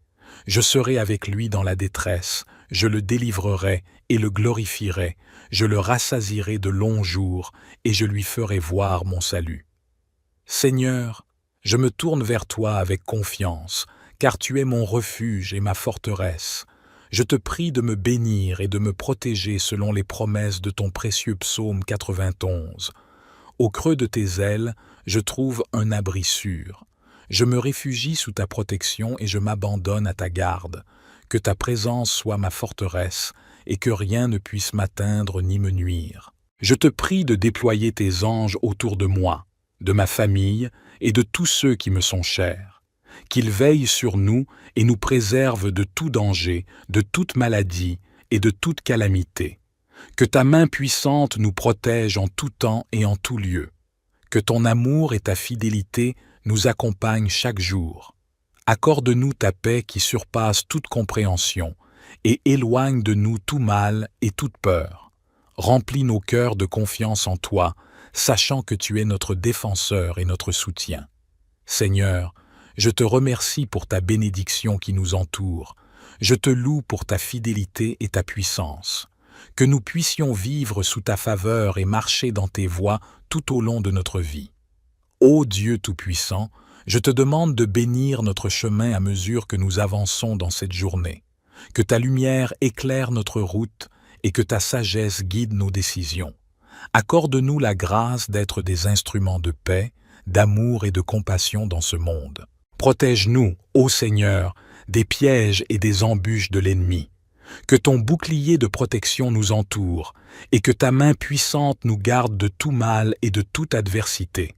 Je serai avec lui dans la détresse, je le délivrerai et le glorifierai, je le rassasierai de longs jours, et je lui ferai voir mon salut. Seigneur, je me tourne vers toi avec confiance, car tu es mon refuge et ma forteresse. Je te prie de me bénir et de me protéger selon les promesses de ton précieux psaume 91. Au creux de tes ailes, je trouve un abri sûr. Je me réfugie sous ta protection et je m'abandonne à ta garde. Que ta présence soit ma forteresse et que rien ne puisse m'atteindre ni me nuire. Je te prie de déployer tes anges autour de moi, de ma famille et de tous ceux qui me sont chers. Qu'ils veillent sur nous et nous préservent de tout danger, de toute maladie et de toute calamité. Que ta main puissante nous protège en tout temps et en tout lieu. Que ton amour et ta fidélité nous accompagnent chaque jour. Accorde-nous ta paix qui surpasse toute compréhension et éloigne de nous tout mal et toute peur. Remplis nos cœurs de confiance en toi, sachant que tu es notre défenseur et notre soutien. Seigneur, Je te remercie pour ta bénédiction qui nous entoure. Je te loue pour ta fidélité et ta puissance. Que nous puissions vivre sous ta faveur et marcher dans tes voies tout au long de notre vie. Ô Dieu Tout-Puissant, je te demande de bénir notre chemin à mesure que nous avançons dans cette journée. Que ta lumière éclaire notre route et que ta sagesse guide nos décisions. Accorde-nous la grâce d'être des instruments de paix, d'amour et de compassion dans ce monde. Protège-nous, ô Seigneur, des pièges et des embûches de l'ennemi. Que ton bouclier de protection nous entoure et que ta main puissante nous garde de tout mal et de toute adversité.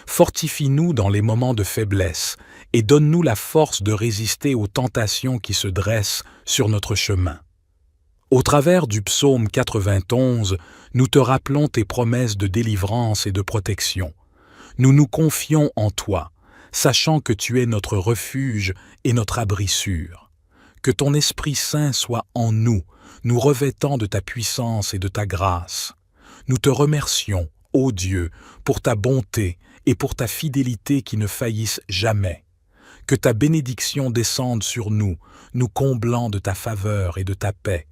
Fortifie-nous dans les moments de faiblesse et donne-nous la force de résister aux tentations qui se dressent sur notre chemin. Au travers du psaume 91, nous te rappelons tes promesses de délivrance et de protection. Nous nous confions en toi, sachant que tu es notre refuge et notre abri sûr. Que ton Esprit Saint soit en nous, nous revêtant de ta puissance et de ta grâce. Nous te remercions, ô Dieu, pour ta bonté et pour ta fidélité qui ne faillissent jamais. Que ta bénédiction descende sur nous, nous comblant de ta faveur et de ta paix.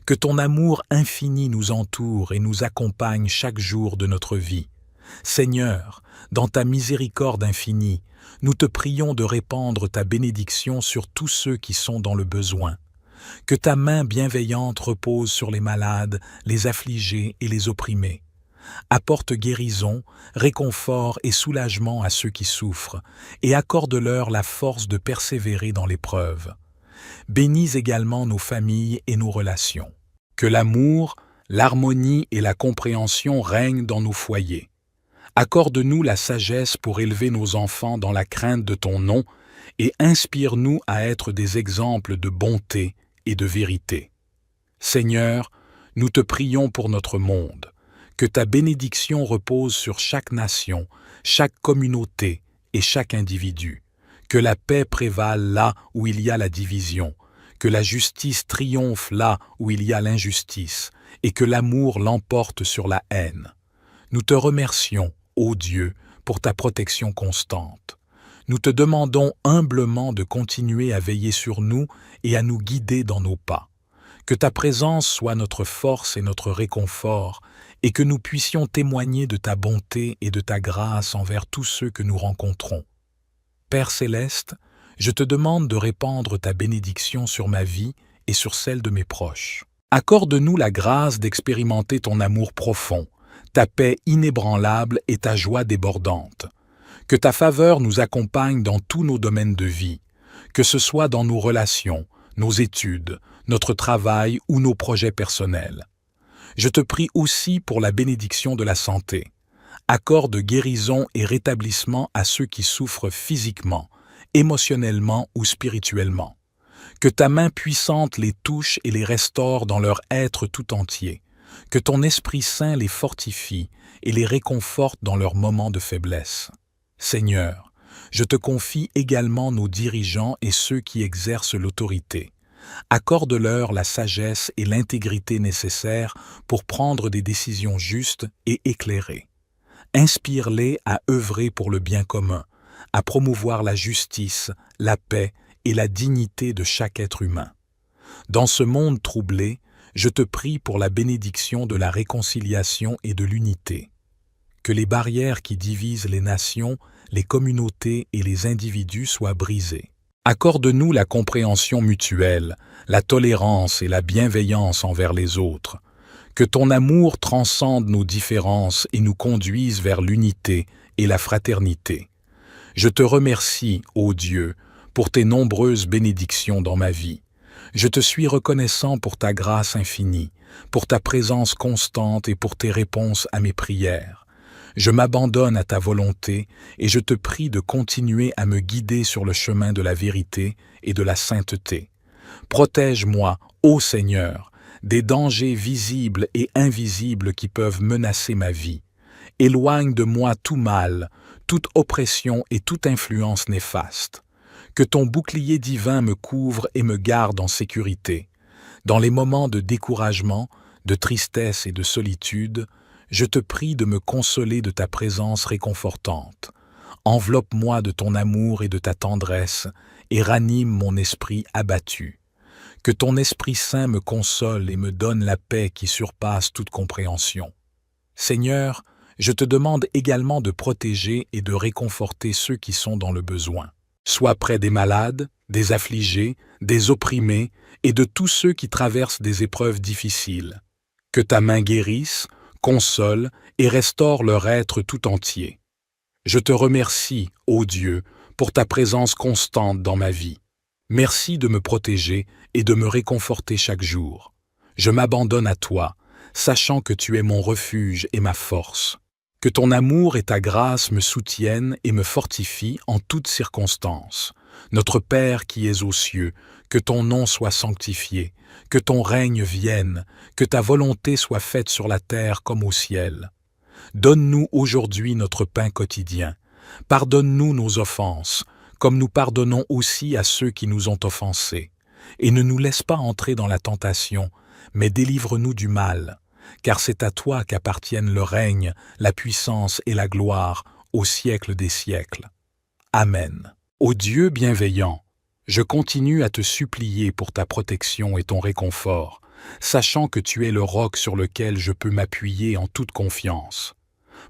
Que ton amour infini nous entoure et nous accompagne chaque jour de notre vie. Seigneur, dans ta miséricorde infinie, nous te prions de répandre ta bénédiction sur tous ceux qui sont dans le besoin. Que ta main bienveillante repose sur les malades, les affligés et les opprimés. Apporte guérison, réconfort et soulagement à ceux qui souffrent, et accorde-leur la force de persévérer dans l'épreuve. Bénis également nos familles et nos relations. Que l'amour, l'harmonie et la compréhension règnent dans nos foyers. Accorde-nous la sagesse pour élever nos enfants dans la crainte de ton nom et inspire-nous à être des exemples de bonté et de vérité. Seigneur, nous te prions pour notre monde. Que ta bénédiction repose sur chaque nation, chaque communauté et chaque individu. Que la paix prévale là où il y a la division. Que la justice triomphe là où il y a l'injustice. Et que l'amour l'emporte sur la haine. Nous te remercions, ô Dieu, pour ta protection constante. Nous te demandons humblement de continuer à veiller sur nous et à nous guider dans nos pas. Que ta présence soit notre force et notre réconfort, et que nous puissions témoigner de ta bonté et de ta grâce envers tous ceux que nous rencontrons. Père céleste, je te demande de répandre ta bénédiction sur ma vie et sur celle de mes proches. Accorde-nous la grâce d'expérimenter ton amour profond, ta paix inébranlable et ta joie débordante. Que ta faveur nous accompagne dans tous nos domaines de vie, que ce soit dans nos relations, nos études, notre travail ou nos projets personnels. Je te prie aussi pour la bénédiction de la santé. Accorde guérison et rétablissement à ceux qui souffrent physiquement, émotionnellement ou spirituellement. Que ta main puissante les touche et les restaure dans leur être tout entier. Que ton Esprit Saint les fortifie et les réconforte dans leurs moments de faiblesse. Seigneur, je te confie également nos dirigeants et ceux qui exercent l'autorité. Accorde-leur la sagesse et l'intégrité nécessaires pour prendre des décisions justes et éclairées. Inspire-les à œuvrer pour le bien commun, à promouvoir la justice, la paix et la dignité de chaque être humain. Dans ce monde troublé, je te prie pour la bénédiction de la réconciliation et de l'unité. Que les barrières qui divisent les nations, les communautés et les individus soient brisées. Accorde-nous la compréhension mutuelle, la tolérance et la bienveillance envers les autres. Que ton amour transcende nos différences et nous conduise vers l'unité et la fraternité. Je te remercie, ô Dieu, pour tes nombreuses bénédictions dans ma vie. Je te suis reconnaissant pour ta grâce infinie, pour ta présence constante et pour tes réponses à mes prières. Je m'abandonne à ta volonté et je te prie de continuer à me guider sur le chemin de la vérité et de la sainteté. Protège-moi, ô Seigneur, des dangers visibles et invisibles qui peuvent menacer ma vie. Éloigne de moi tout mal, toute oppression et toute influence néfaste. Que ton bouclier divin me couvre et me garde en sécurité. Dans les moments de découragement, de tristesse et de solitude, je te prie de me consoler de ta présence réconfortante. Enveloppe-moi de ton amour et de ta tendresse, et ranime mon esprit abattu. Que ton Esprit Saint me console et me donne la paix qui surpasse toute compréhension. Seigneur, je te demande également de protéger et de réconforter ceux qui sont dans le besoin. Sois près des malades, des affligés, des opprimés et de tous ceux qui traversent des épreuves difficiles. Que ta main guérisse, console et restaure leur être tout entier. Je te remercie, ô Dieu, pour ta présence constante dans ma vie. Merci de me protéger et de me réconforter chaque jour. Je m'abandonne à toi, sachant que tu es mon refuge et ma force. Que ton amour et ta grâce me soutiennent et me fortifient en toutes circonstances. Notre Père qui es aux cieux, que ton nom soit sanctifié, que ton règne vienne, que ta volonté soit faite sur la terre comme au ciel. Donne-nous aujourd'hui notre pain quotidien. Pardonne-nous nos offenses, comme nous pardonnons aussi à ceux qui nous ont offensés. Et ne nous laisse pas entrer dans la tentation, mais délivre-nous du mal, car c'est à toi qu'appartiennent le règne, la puissance et la gloire au siècle des siècles. Amen. Ô Dieu bienveillant, je continue à te supplier pour ta protection et ton réconfort, sachant que tu es le roc sur lequel je peux m'appuyer en toute confiance.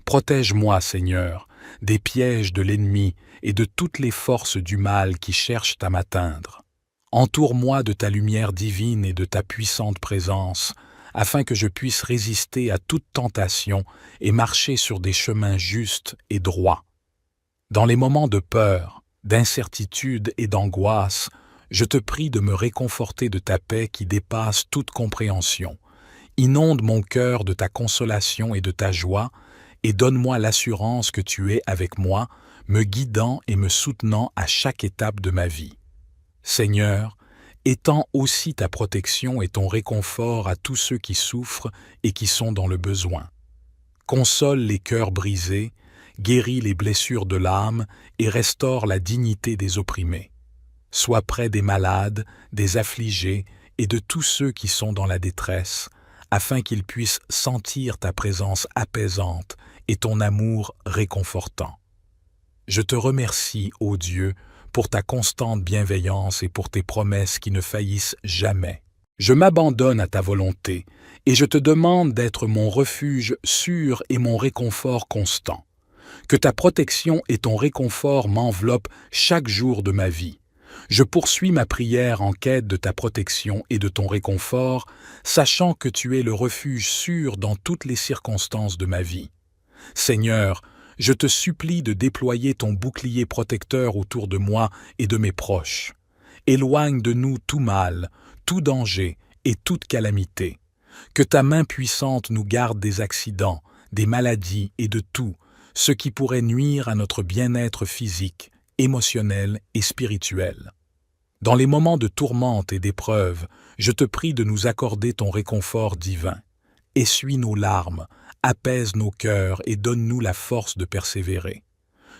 Protège-moi, Seigneur, des pièges de l'ennemi et de toutes les forces du mal qui cherchent à m'atteindre. Entoure-moi de ta lumière divine et de ta puissante présence, afin que je puisse résister à toute tentation et marcher sur des chemins justes et droits. Dans les moments de peur, d'incertitude et d'angoisse, je te prie de me réconforter de ta paix qui dépasse toute compréhension. Inonde mon cœur de ta consolation et de ta joie, et donne-moi l'assurance que tu es avec moi, me guidant et me soutenant à chaque étape de ma vie. Seigneur, étends aussi ta protection et ton réconfort à tous ceux qui souffrent et qui sont dans le besoin. Console les cœurs brisés, guéris les blessures de l'âme et restaure la dignité des opprimés. Sois près des malades, des affligés et de tous ceux qui sont dans la détresse, afin qu'ils puissent sentir ta présence apaisante et ton amour réconfortant. Je te remercie, ô Dieu, pour ta constante bienveillance et pour tes promesses qui ne faillissent jamais. Je m'abandonne à ta volonté et je te demande d'être mon refuge sûr et mon réconfort constant. Que ta protection et ton réconfort m'enveloppent chaque jour de ma vie. Je poursuis ma prière en quête de ta protection et de ton réconfort, sachant que tu es le refuge sûr dans toutes les circonstances de ma vie. Seigneur, je te supplie de déployer ton bouclier protecteur autour de moi et de mes proches. Éloigne de nous tout mal, tout danger et toute calamité. Que ta main puissante nous garde des accidents, des maladies et de tout, ce qui pourrait nuire à notre bien-être physique, émotionnel et spirituel. Dans les moments de tourmente et d'épreuve, je te prie de nous accorder ton réconfort divin. Essuie nos larmes, apaise nos cœurs et donne-nous la force de persévérer.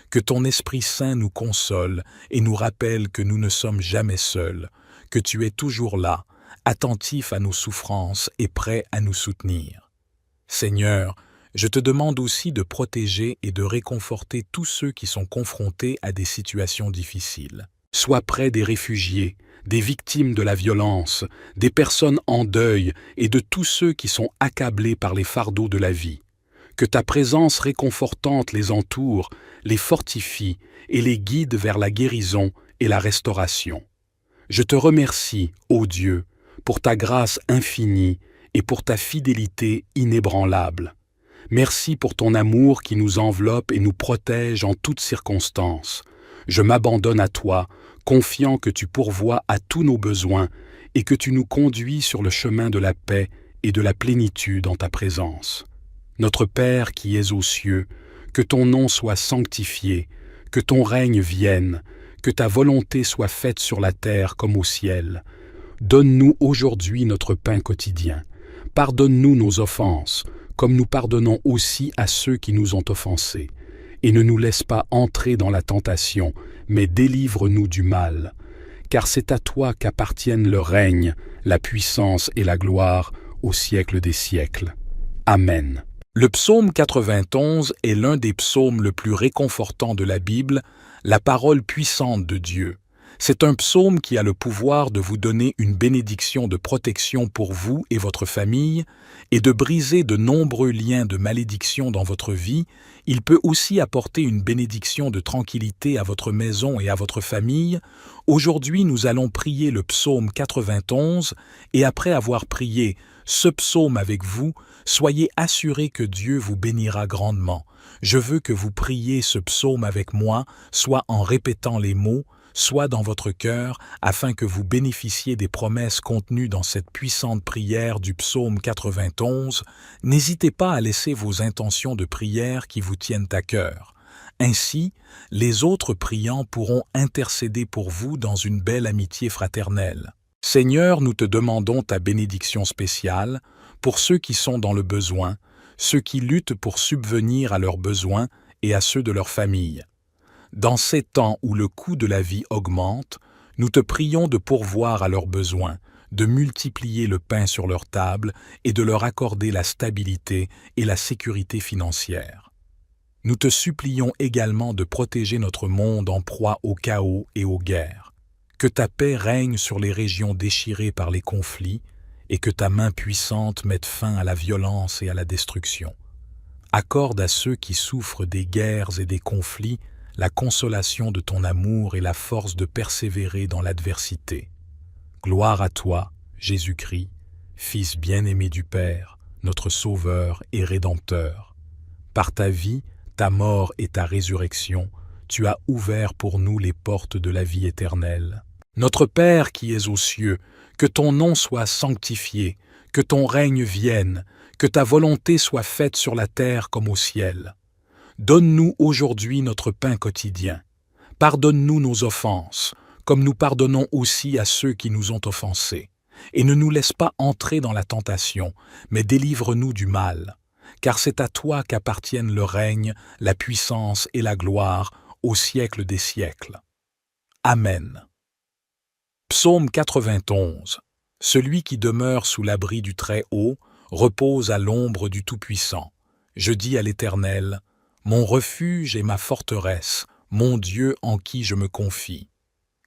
Que ton Esprit Saint nous console et nous rappelle que nous ne sommes jamais seuls, que tu es toujours là, attentif à nos souffrances et prêt à nous soutenir. Seigneur, je te demande aussi de protéger et de réconforter tous ceux qui sont confrontés à des situations difficiles. Sois près des réfugiés, des victimes de la violence, des personnes en deuil et de tous ceux qui sont accablés par les fardeaux de la vie. Que ta présence réconfortante les entoure, les fortifie et les guide vers la guérison et la restauration. Je te remercie, ô Dieu, pour ta grâce infinie et pour ta fidélité inébranlable. Merci pour ton amour qui nous enveloppe et nous protège en toutes circonstances. Je m'abandonne à toi, confiant que tu pourvois à tous nos besoins et que tu nous conduis sur le chemin de la paix et de la plénitude en ta présence. Notre Père qui es aux cieux, que ton nom soit sanctifié, que ton règne vienne, que ta volonté soit faite sur la terre comme au ciel. Donne-nous aujourd'hui notre pain quotidien. Pardonne-nous nos offenses, comme nous pardonnons aussi à ceux qui nous ont offensés. Et ne nous laisse pas entrer dans la tentation, mais délivre-nous du mal. Car c'est à toi qu'appartiennent le règne, la puissance et la gloire au siècle des siècles. Amen. Le psaume 91 est l'un des psaumes le plus réconfortants de la Bible, la parole puissante de Dieu. C'est un psaume qui a le pouvoir de vous donner une bénédiction de protection pour vous et votre famille et de briser de nombreux liens de malédiction dans votre vie. Il peut aussi apporter une bénédiction de tranquillité à votre maison et à votre famille. Aujourd'hui, nous allons prier le psaume 91 et après avoir prié ce psaume avec vous, soyez assurés que Dieu vous bénira grandement. Je veux que vous priez ce psaume avec moi, soit en répétant les mots, soit dans votre cœur, afin que vous bénéficiez des promesses contenues dans cette puissante prière du psaume 91. N'hésitez pas à laisser vos intentions de prière qui vous tiennent à cœur. Ainsi, les autres priants pourront intercéder pour vous dans une belle amitié fraternelle. Seigneur, nous te demandons ta bénédiction spéciale pour ceux qui sont dans le besoin, ceux qui luttent pour subvenir à leurs besoins et à ceux de leur famille. Dans ces temps où le coût de la vie augmente, nous te prions de pourvoir à leurs besoins, de multiplier le pain sur leur table et de leur accorder la stabilité et la sécurité financière. Nous te supplions également de protéger notre monde en proie au chaos et aux guerres. Que ta paix règne sur les régions déchirées par les conflits et que ta main puissante mette fin à la violence et à la destruction. Accorde à ceux qui souffrent des guerres et des conflits la consolation de ton amour et la force de persévérer dans l'adversité. Gloire à toi, Jésus-Christ, Fils bien-aimé du Père, notre Sauveur et Rédempteur. Par ta vie, ta mort et ta résurrection, tu as ouvert pour nous les portes de la vie éternelle. Notre Père qui es aux cieux, que ton nom soit sanctifié, que ton règne vienne, que ta volonté soit faite sur la terre comme au ciel. Donne-nous aujourd'hui notre pain quotidien. Pardonne-nous nos offenses, comme nous pardonnons aussi à ceux qui nous ont offensés. Et ne nous laisse pas entrer dans la tentation, mais délivre-nous du mal. Car c'est à toi qu'appartiennent le règne, la puissance et la gloire au siècle des siècles. Amen. Psaume 91. Celui qui demeure sous l'abri du Très-Haut repose à l'ombre du Tout-Puissant. Je dis à l'Éternel, mon refuge et ma forteresse, mon Dieu en qui je me confie.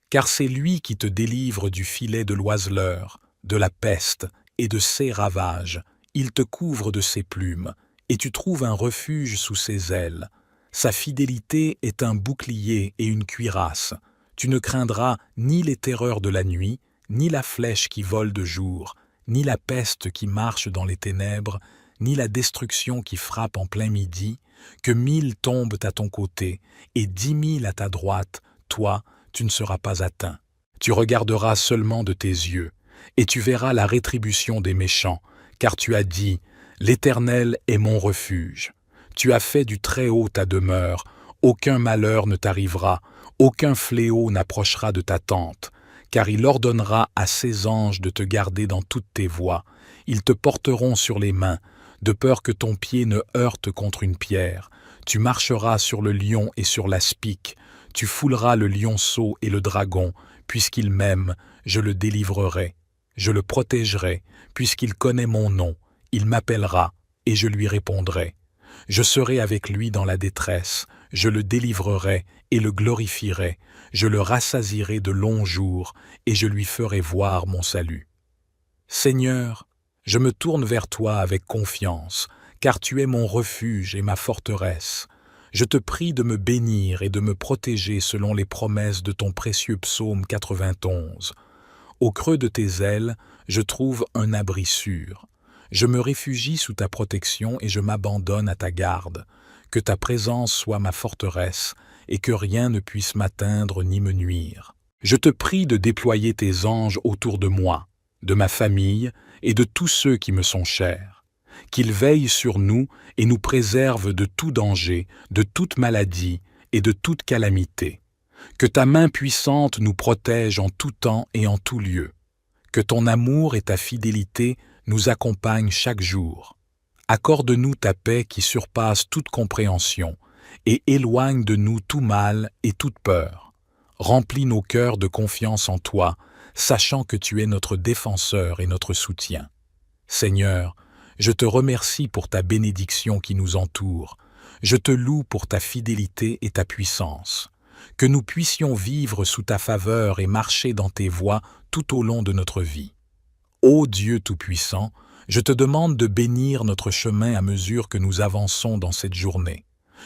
Car c'est lui qui te délivre du filet de l'oiseleur, de la peste et de ses ravages. Il te couvre de ses plumes, et tu trouves un refuge sous ses ailes. Sa fidélité est un bouclier et une cuirasse. Tu ne craindras ni les terreurs de la nuit, ni la flèche qui vole de jour, ni la peste qui marche dans les ténèbres, ni la destruction qui frappe en plein midi. Que 1000 tombent à ton côté et 10 000 à ta droite, toi, tu ne seras pas atteint. Tu regarderas seulement de tes yeux, et tu verras la rétribution des méchants, car tu as dit, l'Éternel est mon refuge. Tu as fait du Très-Haut ta demeure, aucun malheur ne t'arrivera, aucun fléau n'approchera de ta tente, car il ordonnera à ses anges de te garder dans toutes tes voies. Ils te porteront sur les mains, de peur que ton pied ne heurte contre une pierre. Tu marcheras sur le lion et sur l'aspic. Tu fouleras le lionceau et le dragon. Puisqu'il m'aime, je le délivrerai. Je le protégerai, puisqu'il connaît mon nom. Il m'appellera, et je lui répondrai. Je serai avec lui dans la détresse. Je le délivrerai et le glorifierai. Je le rassasierai de longs jours, et je lui ferai voir mon salut. Seigneur, je me tourne vers toi avec confiance, car tu es mon refuge et ma forteresse. Je te prie de me bénir et de me protéger selon les promesses de ton précieux psaume 91. Au creux de tes ailes, je trouve un abri sûr. Je me réfugie sous ta protection et je m'abandonne à ta garde. Que ta présence soit ma forteresse et que rien ne puisse m'atteindre ni me nuire. Je te prie de déployer tes anges autour de moi, de ma famille et de tous ceux qui me sont chers. Qu'ils veillent sur nous et nous préservent de tout danger, de toute maladie et de toute calamité. Que ta main puissante nous protège en tout temps et en tout lieu. Que ton amour et ta fidélité nous accompagnent chaque jour. Accorde-nous ta paix qui surpasse toute compréhension et éloigne de nous tout mal et toute peur. Remplis nos cœurs de confiance en toi, sachant que tu es notre défenseur et notre soutien. Seigneur, Je te remercie pour ta bénédiction qui nous entoure. Je te loue pour ta fidélité et ta puissance. Que nous puissions vivre sous ta faveur et marcher dans tes voies tout au long de notre vie. Ô Dieu Tout-Puissant, je te demande de bénir notre chemin à mesure que nous avançons dans cette journée.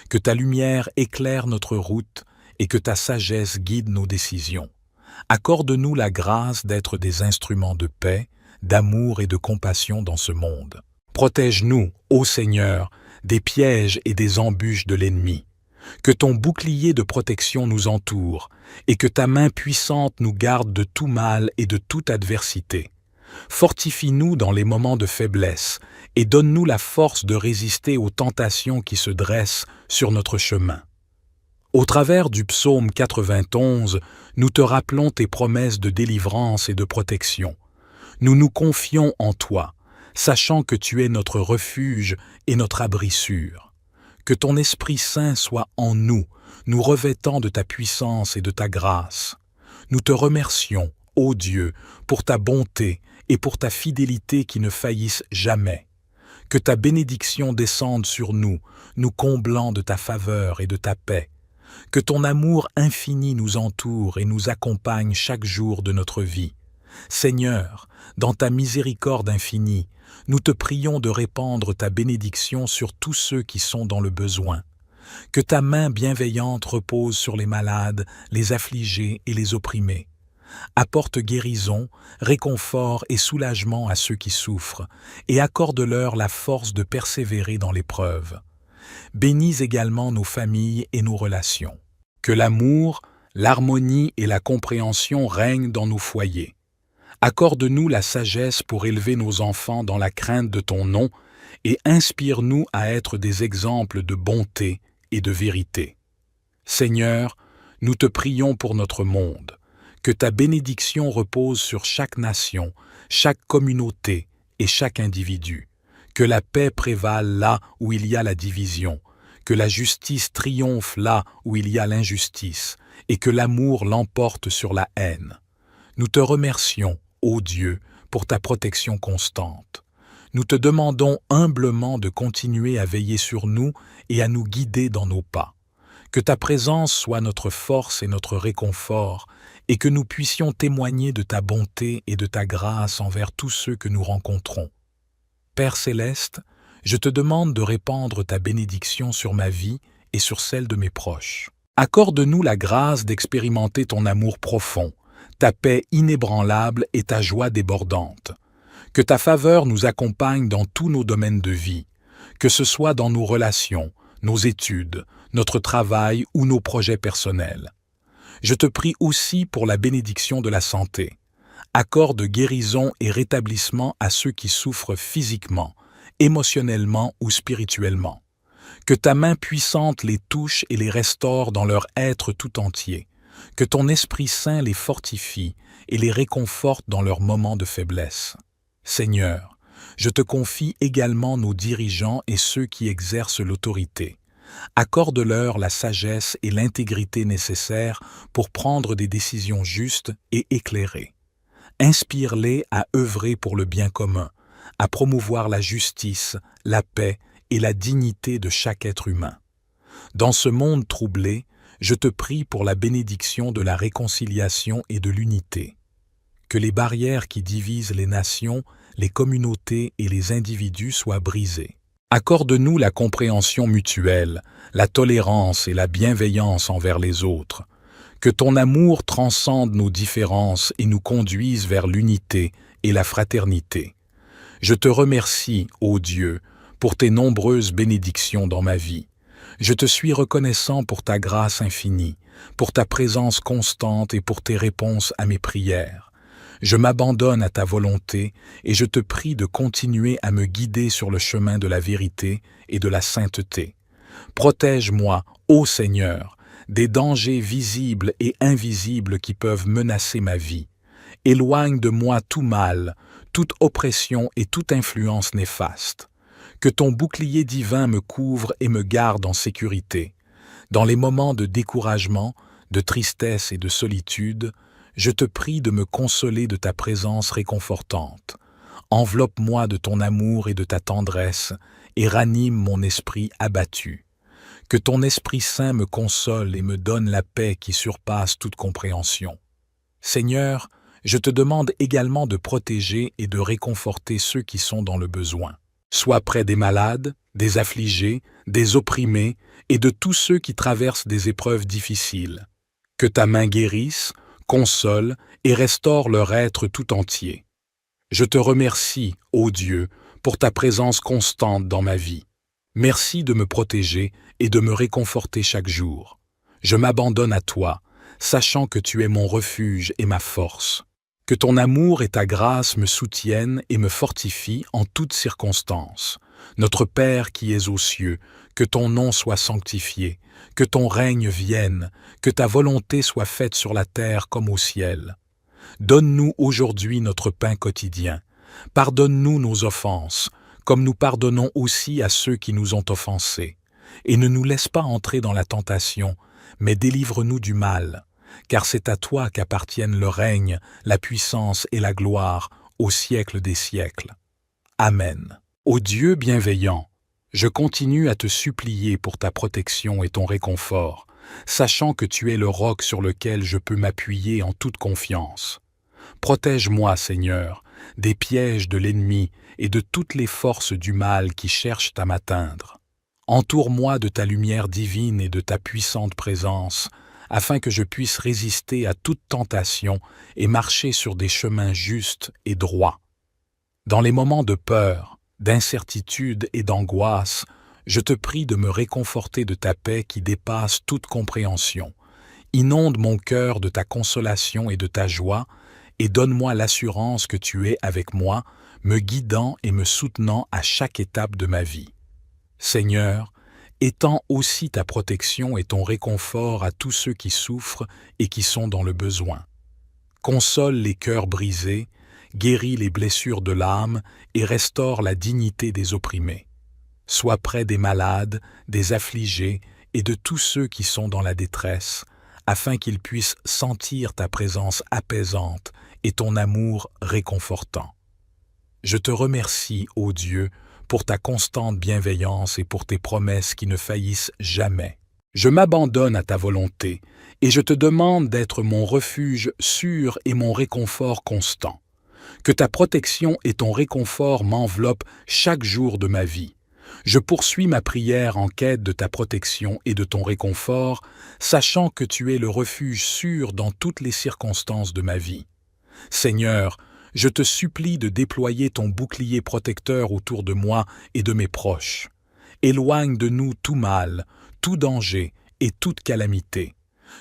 Que ta lumière éclaire notre route et que ta sagesse guide nos décisions. Accorde-nous la grâce d'être des instruments de paix, d'amour et de compassion dans ce monde. Protège-nous, ô Seigneur, des pièges et des embûches de l'ennemi. Que ton bouclier de protection nous entoure et que ta main puissante nous garde de tout mal et de toute adversité. Fortifie-nous dans les moments de faiblesse et donne-nous la force de résister aux tentations qui se dressent sur notre chemin. Au travers du psaume 91, nous te rappelons tes promesses de délivrance et de protection. Nous nous confions en toi, sachant que tu es notre refuge et notre abri sûr. Que ton Esprit Saint soit en nous, nous revêtant de ta puissance et de ta grâce. Nous te remercions, ô Dieu, pour ta bonté et pour ta fidélité qui ne faillissent jamais. Que ta bénédiction descende sur nous, nous comblant de ta faveur et de ta paix. Que ton amour infini nous entoure et nous accompagne chaque jour de notre vie. Seigneur, dans ta miséricorde infinie, nous te prions de répandre ta bénédiction sur tous ceux qui sont dans le besoin. Que ta main bienveillante repose sur les malades, les affligés et les opprimés. Apporte guérison, réconfort et soulagement à ceux qui souffrent, et accorde-leur la force de persévérer dans l'épreuve. Bénis également nos familles et nos relations. Que l'amour, l'harmonie et la compréhension règnent dans nos foyers. Accorde-nous la sagesse pour élever nos enfants dans la crainte de ton nom et inspire-nous à être des exemples de bonté et de vérité. Seigneur, nous te prions pour notre monde. Que ta bénédiction repose sur chaque nation, chaque communauté et chaque individu. Que la paix prévale là où il y a la division, que la justice triomphe là où il y a l'injustice, et que l'amour l'emporte sur la haine. Nous te remercions, ô Dieu, pour ta protection constante. Nous te demandons humblement de continuer à veiller sur nous et à nous guider dans nos pas. Que ta présence soit notre force et notre réconfort, et que nous puissions témoigner de ta bonté et de ta grâce envers tous ceux que nous rencontrons. Père céleste, je te demande de répandre ta bénédiction sur ma vie et sur celle de mes proches. Accorde-nous la grâce d'expérimenter ton amour profond, ta paix inébranlable et ta joie débordante. Que ta faveur nous accompagne dans tous nos domaines de vie, que ce soit dans nos relations, nos études, notre travail ou nos projets personnels. Je te prie aussi pour la bénédiction de la santé. Accorde guérison et rétablissement à ceux qui souffrent physiquement, émotionnellement ou spirituellement. Que ta main puissante les touche et les restaure dans leur être tout entier. Que ton Esprit Saint les fortifie et les réconforte dans leurs moments de faiblesse. Seigneur, je te confie également nos dirigeants et ceux qui exercent l'autorité. Accorde-leur la sagesse et l'intégrité nécessaires pour prendre des décisions justes et éclairées. Inspire-les à œuvrer pour le bien commun, à promouvoir la justice, la paix et la dignité de chaque être humain. Dans ce monde troublé, je te prie pour la bénédiction de la réconciliation et de l'unité. Que les barrières qui divisent les nations, les communautés et les individus soient brisées. Accorde-nous la compréhension mutuelle, la tolérance et la bienveillance envers les autres. Que ton amour transcende nos différences et nous conduise vers l'unité et la fraternité. Je te remercie, ô Dieu, pour tes nombreuses bénédictions dans ma vie. Je te suis reconnaissant pour ta grâce infinie, pour ta présence constante et pour tes réponses à mes prières. Je m'abandonne à ta volonté et je te prie de continuer à me guider sur le chemin de la vérité et de la sainteté. Protège-moi, ô Seigneur, des dangers visibles et invisibles qui peuvent menacer ma vie. Éloigne de moi tout mal, toute oppression et toute influence néfaste. Que ton bouclier divin me couvre et me garde en sécurité. Dans les moments de découragement, de tristesse et de solitude, je te prie de me consoler de ta présence réconfortante. Enveloppe-moi de ton amour et de ta tendresse, et ranime mon esprit abattu. Que ton Esprit Saint me console et me donne la paix qui surpasse toute compréhension. Seigneur, je te demande également de protéger et de réconforter ceux qui sont dans le besoin. Sois près des malades, des affligés, des opprimés et de tous ceux qui traversent des épreuves difficiles. Que ta main guérisse, console et restaure leur être tout entier. Je te remercie, ô Dieu, pour ta présence constante dans ma vie. Merci de me protéger et de me réconforter chaque jour. Je m'abandonne à toi, sachant que tu es mon refuge et ma force. Que ton amour et ta grâce me soutiennent et me fortifient en toutes circonstances. Notre Père qui es aux cieux, que ton nom soit sanctifié, que ton règne vienne, que ta volonté soit faite sur la terre comme au ciel. Donne-nous aujourd'hui notre pain quotidien. Pardonne-nous nos offenses, comme nous pardonnons aussi à ceux qui nous ont offensés. Et ne nous laisse pas entrer dans la tentation, mais délivre-nous du mal. Car c'est à toi qu'appartiennent le règne, la puissance et la gloire au siècle des siècles. Amen. Ô Dieu bienveillant, je continue à te supplier pour ta protection et ton réconfort, sachant que tu es le roc sur lequel je peux m'appuyer en toute confiance. Protège-moi, Seigneur, des pièges de l'ennemi et de toutes les forces du mal qui cherchent à m'atteindre. Entoure-moi de ta lumière divine et de ta puissante présence, afin que je puisse résister à toute tentation et marcher sur des chemins justes et droits. Dans les moments de peur, d'incertitude et d'angoisse, je te prie de me réconforter de ta paix qui dépasse toute compréhension. Inonde mon cœur de ta consolation et de ta joie, et donne-moi l'assurance que tu es avec moi, me guidant et me soutenant à chaque étape de ma vie. Seigneur, étends aussi ta protection et ton réconfort à tous ceux qui souffrent et qui sont dans le besoin. Console les cœurs brisés, guéris les blessures de l'âme et restaure la dignité des opprimés. Sois près des malades, des affligés et de tous ceux qui sont dans la détresse, afin qu'ils puissent sentir ta présence apaisante et ton amour réconfortant. Je te remercie, ô Dieu, pour ta constante bienveillance et pour tes promesses qui ne faillissent jamais. Je m'abandonne à ta volonté et je te demande d'être mon refuge sûr et mon réconfort constant. Que ta protection et ton réconfort m'enveloppent chaque jour de ma vie. Je poursuis ma prière en quête de ta protection et de ton réconfort, sachant que tu es le refuge sûr dans toutes les circonstances de ma vie. Seigneur, je te supplie de déployer ton bouclier protecteur autour de moi et de mes proches. Éloigne de nous tout mal, tout danger et toute calamité.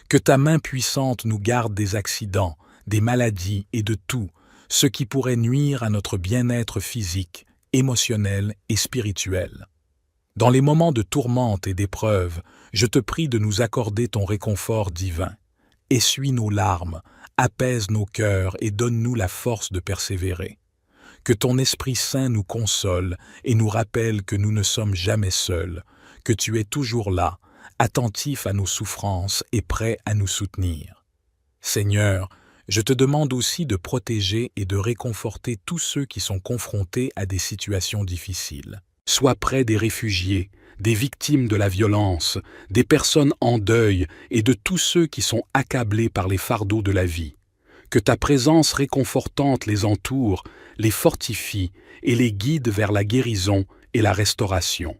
Que ta main puissante nous garde des accidents, des maladies et de tout, ce qui pourrait nuire à notre bien-être physique, émotionnel et spirituel. Dans les moments de tourmente et d'épreuve, je te prie de nous accorder ton réconfort divin. Essuie nos larmes, apaise nos cœurs et donne-nous la force de persévérer. Que ton Esprit Saint nous console et nous rappelle que nous ne sommes jamais seuls, que tu es toujours là, attentif à nos souffrances et prêt à nous soutenir. Seigneur, je te demande aussi de protéger et de réconforter tous ceux qui sont confrontés à des situations difficiles. Sois près des réfugiés, des victimes de la violence, des personnes en deuil et de tous ceux qui sont accablés par les fardeaux de la vie. Que ta présence réconfortante les entoure, les fortifie et les guide vers la guérison et la restauration.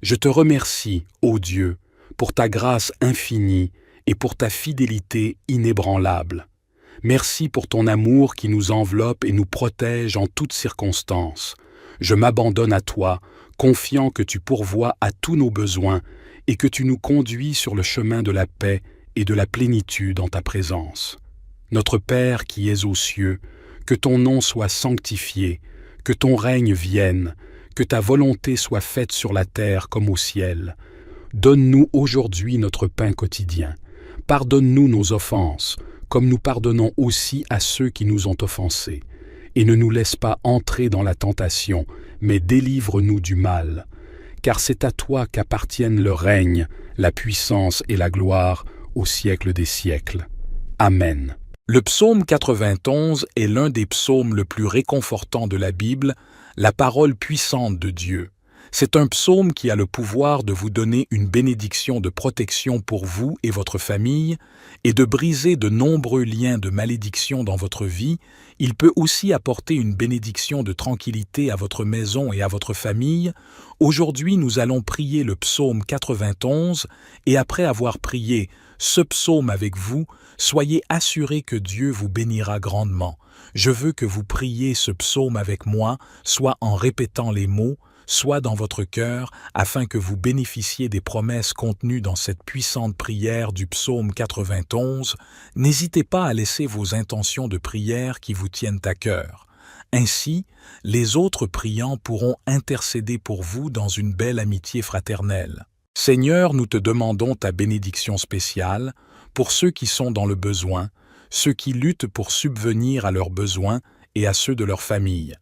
Je te remercie, ô Dieu, pour ta grâce infinie et pour ta fidélité inébranlable. Merci pour ton amour qui nous enveloppe et nous protège en toutes circonstances. Je m'abandonne à toi, confiant que tu pourvois à tous nos besoins et que tu nous conduis sur le chemin de la paix et de la plénitude en ta présence. Notre Père qui es aux cieux, que ton nom soit sanctifié, que ton règne vienne, que ta volonté soit faite sur la terre comme au ciel. Donne-nous aujourd'hui notre pain quotidien. Pardonne-nous nos offenses, comme nous pardonnons aussi à ceux qui nous ont offensés. Et ne nous laisse pas entrer dans la tentation, mais délivre-nous du mal. Car c'est à toi qu'appartiennent le règne, la puissance et la gloire au siècle des siècles. Amen. Le psaume 91 est l'un des psaumes le plus réconfortants de la Bible, la parole puissante de Dieu. C'est un psaume qui a le pouvoir de vous donner une bénédiction de protection pour vous et votre famille, et de briser de nombreux liens de malédiction dans votre vie. Il peut aussi apporter une bénédiction de tranquillité à votre maison et à votre famille. Aujourd'hui, nous allons prier le psaume 91, et après avoir prié ce psaume avec vous, soyez assurés que Dieu vous bénira grandement. Je veux que vous priez ce psaume avec moi, soit en répétant les mots, soit dans votre cœur, afin que vous bénéficiez des promesses contenues dans cette puissante prière du psaume 91. N'hésitez pas à laisser vos intentions de prière qui vous tiennent à cœur. Ainsi, les autres priants pourront intercéder pour vous dans une belle amitié fraternelle. Seigneur, nous te demandons ta bénédiction spéciale pour ceux qui sont dans le besoin, ceux qui luttent pour subvenir à leurs besoins et à ceux de leur famille.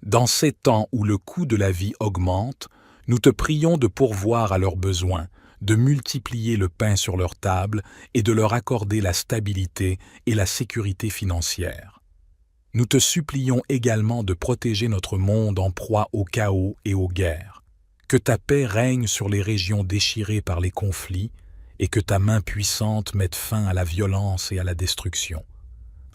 Dans ces temps où le coût de la vie augmente, nous te prions de pourvoir à leurs besoins, de multiplier le pain sur leur table et de leur accorder la stabilité et la sécurité financière. Nous te supplions également de protéger notre monde en proie au chaos et aux guerres. Que ta paix règne sur les régions déchirées par les conflits et que ta main puissante mette fin à la violence et à la destruction.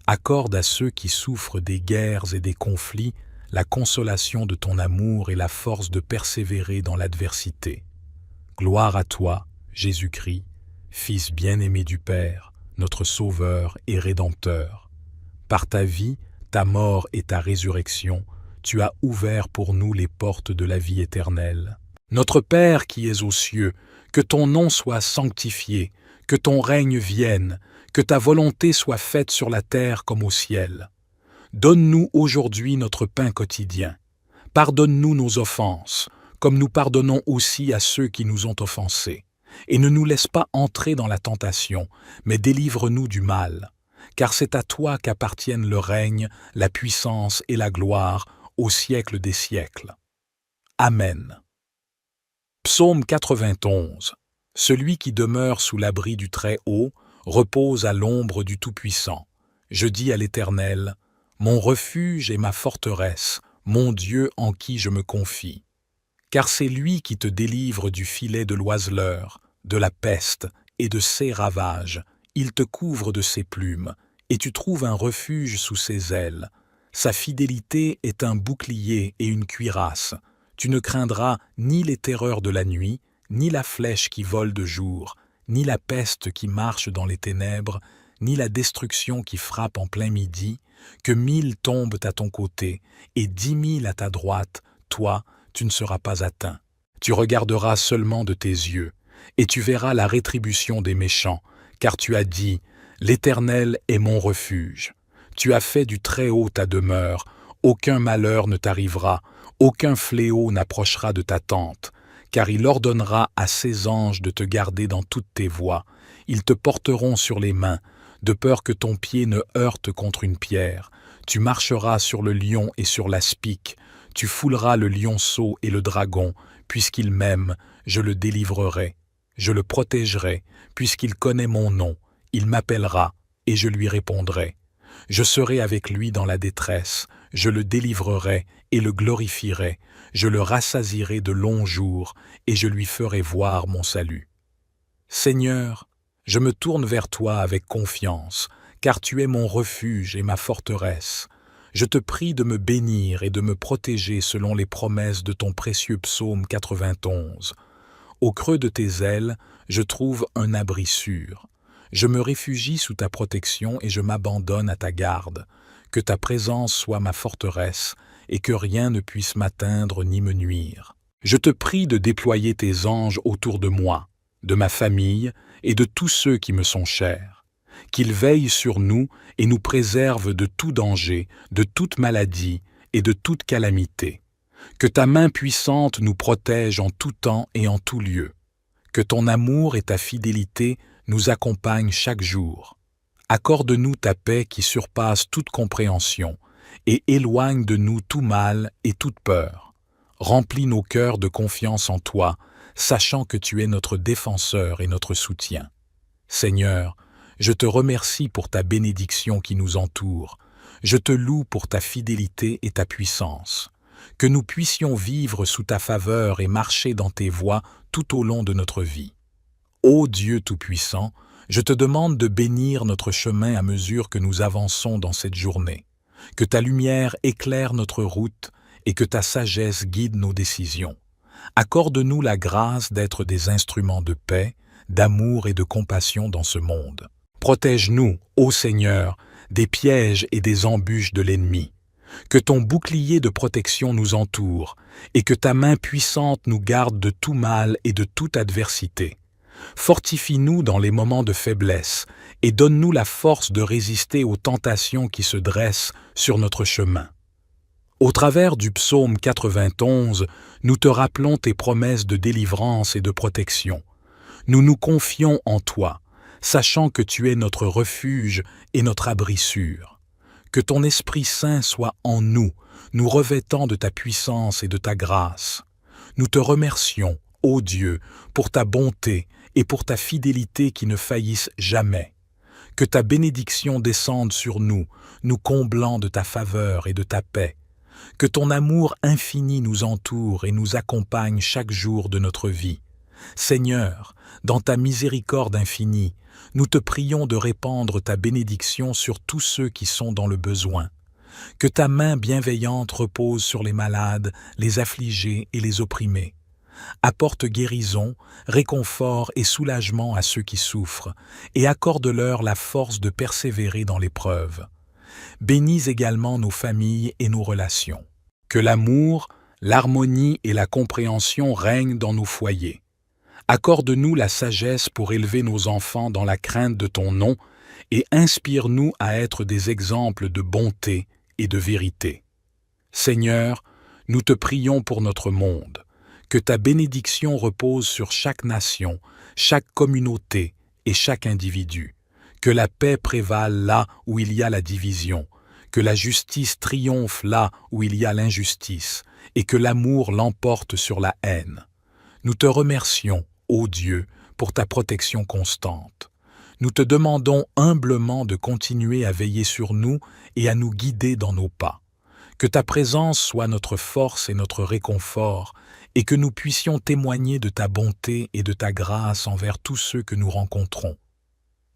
Accorde à ceux qui souffrent des guerres et des conflits la consolation de ton amour et la force de persévérer dans l'adversité. Gloire à toi, Jésus-Christ, Fils bien-aimé du Père, notre Sauveur et Rédempteur. Par ta vie, ta mort et ta résurrection, tu as ouvert pour nous les portes de la vie éternelle. Notre Père qui es aux cieux, que ton nom soit sanctifié, que ton règne vienne, que ta volonté soit faite sur la terre comme au ciel. Donne-nous aujourd'hui notre pain quotidien. Pardonne-nous nos offenses, comme nous pardonnons aussi à ceux qui nous ont offensés. Et ne nous laisse pas entrer dans la tentation, mais délivre-nous du mal. Car c'est à toi qu'appartiennent le règne, la puissance et la gloire au siècle des siècles. Amen. Psaume 91. Celui qui demeure sous l'abri du Très-Haut repose à l'ombre du Tout-Puissant. Je dis à l'Éternel, mon refuge et ma forteresse, mon Dieu en qui je me confie. Car c'est lui qui te délivre du filet de l'oiseleur, de la peste et de ses ravages. Il te couvre de ses plumes, et tu trouves un refuge sous ses ailes. Sa fidélité est un bouclier et une cuirasse. Tu ne craindras ni les terreurs de la nuit, ni la flèche qui vole de jour, ni la peste qui marche dans les ténèbres, ni la destruction qui frappe en plein midi. Que 1000 tombent à ton côté et 10 000 à ta droite, toi, tu ne seras pas atteint. Tu regarderas seulement de tes yeux, et tu verras la rétribution des méchants, car tu as dit, l'Éternel est mon refuge. Tu as fait du Très-Haut ta demeure, aucun malheur ne t'arrivera, aucun fléau n'approchera de ta tente, car il ordonnera à ses anges de te garder dans toutes tes voies. Ils te porteront sur les mains, de peur que ton pied ne heurte contre une pierre. Tu marcheras sur le lion et sur l'aspic. Tu fouleras le lionceau et le dragon. Puisqu'il m'aime, je le délivrerai. Je le protégerai, puisqu'il connaît mon nom. Il m'appellera, et je lui répondrai. Je serai avec lui dans la détresse. Je le délivrerai et le glorifierai. Je le rassasierai de longs jours, et je lui ferai voir mon salut. Seigneur, je me tourne vers toi avec confiance, car tu es mon refuge et ma forteresse. Je te prie de me bénir et de me protéger selon les promesses de ton précieux psaume 91. Au creux de tes ailes, je trouve un abri sûr. Je me réfugie sous ta protection et je m'abandonne à ta garde. Que ta présence soit ma forteresse et que rien ne puisse m'atteindre ni me nuire. Je te prie de déployer tes anges autour de moi, de ma famille et de tous ceux qui me sont chers. Qu'ils veillent sur nous et nous préservent de tout danger, de toute maladie et de toute calamité. Que ta main puissante nous protège en tout temps et en tout lieu. Que ton amour et ta fidélité nous accompagnent chaque jour. Accorde-nous ta paix qui surpasse toute compréhension et éloigne de nous tout mal et toute peur. Remplis nos cœurs de confiance en toi, sachant que tu es notre défenseur et notre soutien. Seigneur, Je te remercie pour ta bénédiction qui nous entoure. Je te loue pour ta fidélité et ta puissance. Que nous puissions vivre sous ta faveur et marcher dans tes voies tout au long de notre vie. Ô Dieu Tout-Puissant, je te demande de bénir notre chemin à mesure que nous avançons dans cette journée. Que ta lumière éclaire notre route et que ta sagesse guide nos décisions. Accorde-nous la grâce d'être des instruments de paix, d'amour et de compassion dans ce monde. Protège-nous, ô Seigneur, des pièges et des embûches de l'ennemi. Que ton bouclier de protection nous entoure et que ta main puissante nous garde de tout mal et de toute adversité. Fortifie-nous dans les moments de faiblesse et donne-nous la force de résister aux tentations qui se dressent sur notre chemin. Au travers du psaume 91, nous te rappelons tes promesses de délivrance et de protection. Nous nous confions en toi, sachant que tu es notre refuge et notre abri sûr. Que ton Esprit Saint soit en nous, nous revêtant de ta puissance et de ta grâce. Nous te remercions, ô Dieu, pour ta bonté et pour ta fidélité qui ne faillissent jamais. Que ta bénédiction descende sur nous, nous comblant de ta faveur et de ta paix. Que ton amour infini nous entoure et nous accompagne chaque jour de notre vie. Seigneur, dans ta miséricorde infinie, nous te prions de répandre ta bénédiction sur tous ceux qui sont dans le besoin. Que ta main bienveillante repose sur les malades, les affligés et les opprimés. Apporte guérison, réconfort et soulagement à ceux qui souffrent, et accorde-leur la force de persévérer dans l'épreuve. Bénis également nos familles et nos relations. Que l'amour, l'harmonie et la compréhension règnent dans nos foyers. Accorde-nous la sagesse pour élever nos enfants dans la crainte de ton nom et inspire-nous à être des exemples de bonté et de vérité. Seigneur, nous te prions pour notre monde. Que ta bénédiction repose sur chaque nation, chaque communauté et chaque individu. Que la paix prévale là où il y a la division, que la justice triomphe là où il y a l'injustice, et que l'amour l'emporte sur la haine. Nous te remercions, ô Dieu, pour ta protection constante. Nous te demandons humblement de continuer à veiller sur nous et à nous guider dans nos pas. Que ta présence soit notre force et notre réconfort, et que nous puissions témoigner de ta bonté et de ta grâce envers tous ceux que nous rencontrons.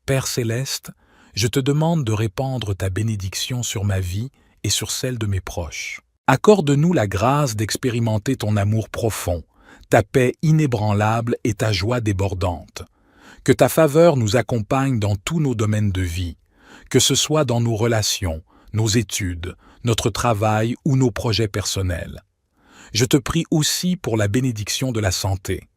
Père céleste, je te demande de répandre ta bénédiction sur ma vie et sur celle de mes proches. Accorde-nous la grâce d'expérimenter ton amour profond, ta paix inébranlable et ta joie débordante. Que ta faveur nous accompagne dans tous nos domaines de vie, que ce soit dans nos relations, nos études, notre travail ou nos projets personnels. Je te prie aussi pour la bénédiction de la santé.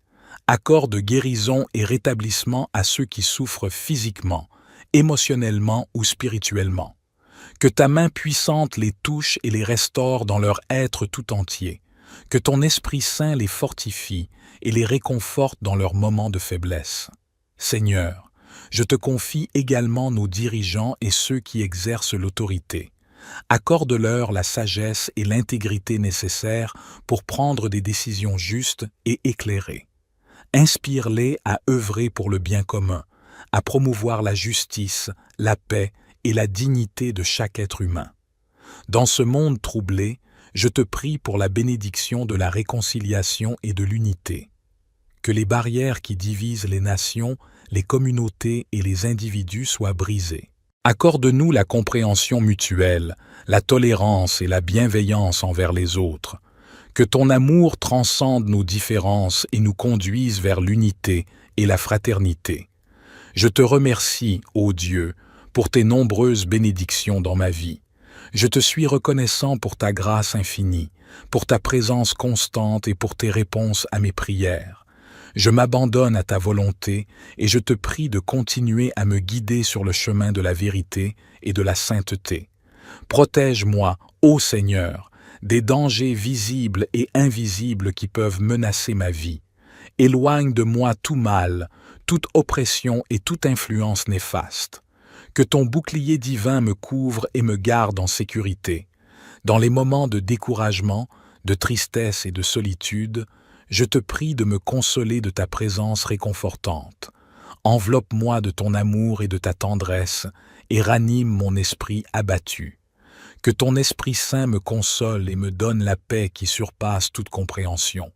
Accorde guérison et rétablissement à ceux qui souffrent physiquement, émotionnellement ou spirituellement. Que ta main puissante les touche et les restaure dans leur être tout entier. Que ton Esprit Saint les fortifie et les réconforte dans leurs moments de faiblesse. Seigneur, je te confie également nos dirigeants et ceux qui exercent l'autorité. Accorde-leur la sagesse et l'intégrité nécessaires pour prendre des décisions justes et éclairées. Inspire-les à œuvrer pour le bien commun, à promouvoir la justice, la paix et la dignité de chaque être humain. Dans ce monde troublé, je te prie pour la bénédiction de la réconciliation et de l'unité. Que les barrières qui divisent les nations, les communautés et les individus soient brisées. Accorde-nous la compréhension mutuelle, la tolérance et la bienveillance envers les autres. Que ton amour transcende nos différences et nous conduise vers l'unité et la fraternité. Je te remercie, ô Dieu, pour tes nombreuses bénédictions dans ma vie. Je te suis reconnaissant pour ta grâce infinie, pour ta présence constante et pour tes réponses à mes prières. Je m'abandonne à ta volonté et je te prie de continuer à me guider sur le chemin de la vérité et de la sainteté. Protège-moi, ô Seigneur, des dangers visibles et invisibles qui peuvent menacer ma vie. Éloigne de moi tout mal, toute oppression et toute influence néfaste. Que ton bouclier divin me couvre et me garde en sécurité. Dans les moments de découragement, de tristesse et de solitude, je te prie de me consoler de ta présence réconfortante. Enveloppe-moi de ton amour et de ta tendresse, et ranime mon esprit abattu. Que ton Esprit Saint me console et me donne la paix qui surpasse toute compréhension.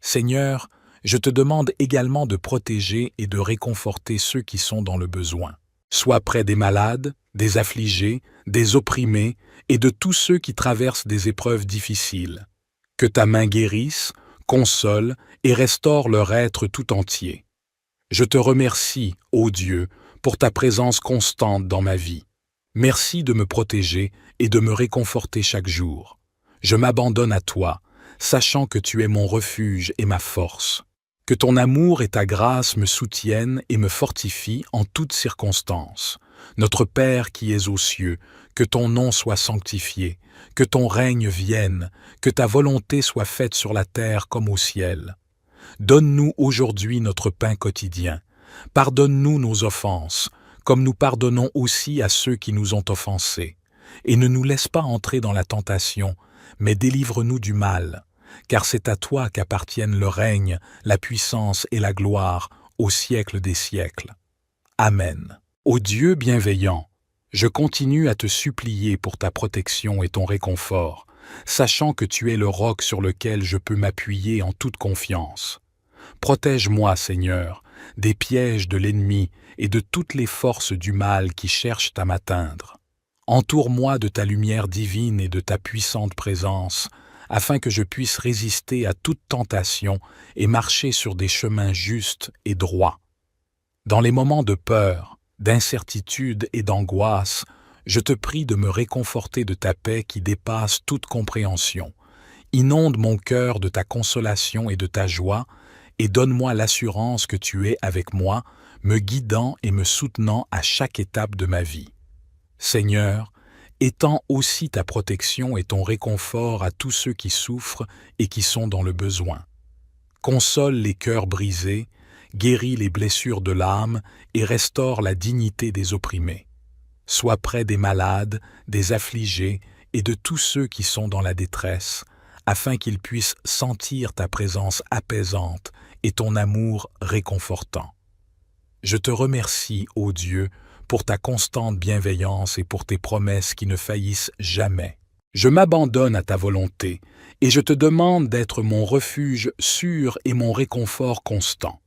Seigneur, je te demande également de protéger et de réconforter ceux qui sont dans le besoin. Sois près des malades, des affligés, des opprimés et de tous ceux qui traversent des épreuves difficiles. Que ta main guérisse, console et restaure leur être tout entier. Je te remercie, ô Dieu, pour ta présence constante dans ma vie. Merci de me protéger et de me réconforter chaque jour. Je m'abandonne à toi, sachant que tu es mon refuge et ma force. Que ton amour et ta grâce me soutiennent et me fortifient en toutes circonstances. Notre Père qui es aux cieux, que ton nom soit sanctifié, que ton règne vienne, que ta volonté soit faite sur la terre comme au ciel. Donne-nous aujourd'hui notre pain quotidien. Pardonne-nous nos offenses, comme nous pardonnons aussi à ceux qui nous ont offensés. Et ne nous laisse pas entrer dans la tentation, mais délivre-nous du mal, car c'est à toi qu'appartiennent le règne, la puissance et la gloire au siècle des siècles. Amen. Ô Dieu bienveillant, je continue à te supplier pour ta protection et ton réconfort, sachant que tu es le roc sur lequel je peux m'appuyer en toute confiance. Protège-moi, Seigneur, des pièges de l'ennemi et de toutes les forces du mal qui cherchent à m'atteindre. Entoure-moi de ta lumière divine et de ta puissante présence, afin que je puisse résister à toute tentation et marcher sur des chemins justes et droits. Dans les moments de peur, d'incertitude et d'angoisse, je te prie de me réconforter de ta paix qui dépasse toute compréhension. Inonde mon cœur de ta consolation et de ta joie, et donne-moi l'assurance que tu es avec moi, me guidant et me soutenant à chaque étape de ma vie. Seigneur, étends aussi ta protection et ton réconfort à tous ceux qui souffrent et qui sont dans le besoin. Console les cœurs brisés, guéris les blessures de l'âme et restaure la dignité des opprimés. Sois près des malades, des affligés et de tous ceux qui sont dans la détresse, afin qu'ils puissent sentir ta présence apaisante et ton amour réconfortant. Je te remercie, ô Dieu, pour ta constante bienveillance et pour tes promesses qui ne faillissent jamais. Je m'abandonne à ta volonté et je te demande d'être mon refuge sûr et mon réconfort constant.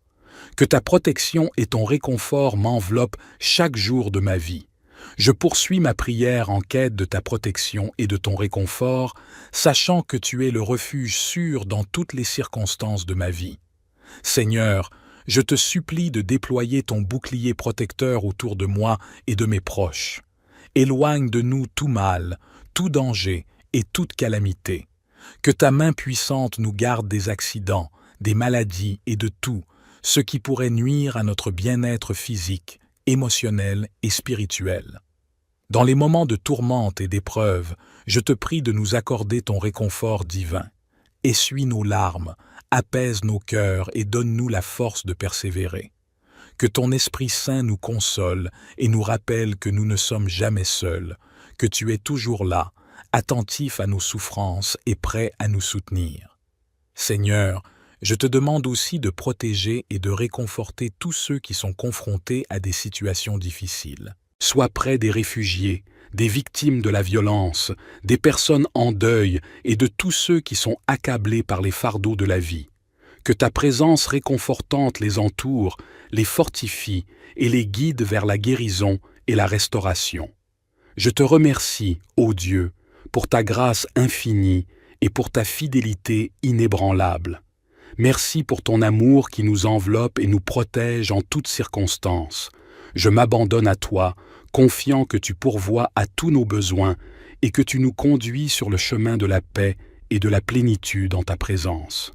Que ta protection et ton réconfort m'enveloppent chaque jour de ma vie. Je poursuis ma prière en quête de ta protection et de ton réconfort, sachant que tu es le refuge sûr dans toutes les circonstances de ma vie. Seigneur, je te supplie de déployer ton bouclier protecteur autour de moi et de mes proches. Éloigne de nous tout mal, tout danger et toute calamité. Que ta main puissante nous garde des accidents, des maladies et de tout, ce qui pourrait nuire à notre bien-être physique, émotionnel et spirituel. Dans les moments de tourmente et d'épreuve, je te prie de nous accorder ton réconfort divin. Essuie nos larmes, apaise nos cœurs et donne-nous la force de persévérer. Que ton Esprit Saint nous console et nous rappelle que nous ne sommes jamais seuls, que tu es toujours là, attentif à nos souffrances et prêt à nous soutenir. Seigneur, je te demande aussi de protéger et de réconforter tous ceux qui sont confrontés à des situations difficiles. Sois près des réfugiés, des victimes de la violence, des personnes en deuil et de tous ceux qui sont accablés par les fardeaux de la vie. Que ta présence réconfortante les entoure, les fortifie et les guide vers la guérison et la restauration. Je te remercie, ô Dieu, pour ta grâce infinie et pour ta fidélité inébranlable. Merci pour ton amour qui nous enveloppe et nous protège en toutes circonstances. Je m'abandonne à toi, confiant que tu pourvois à tous nos besoins et que tu nous conduis sur le chemin de la paix et de la plénitude en ta présence.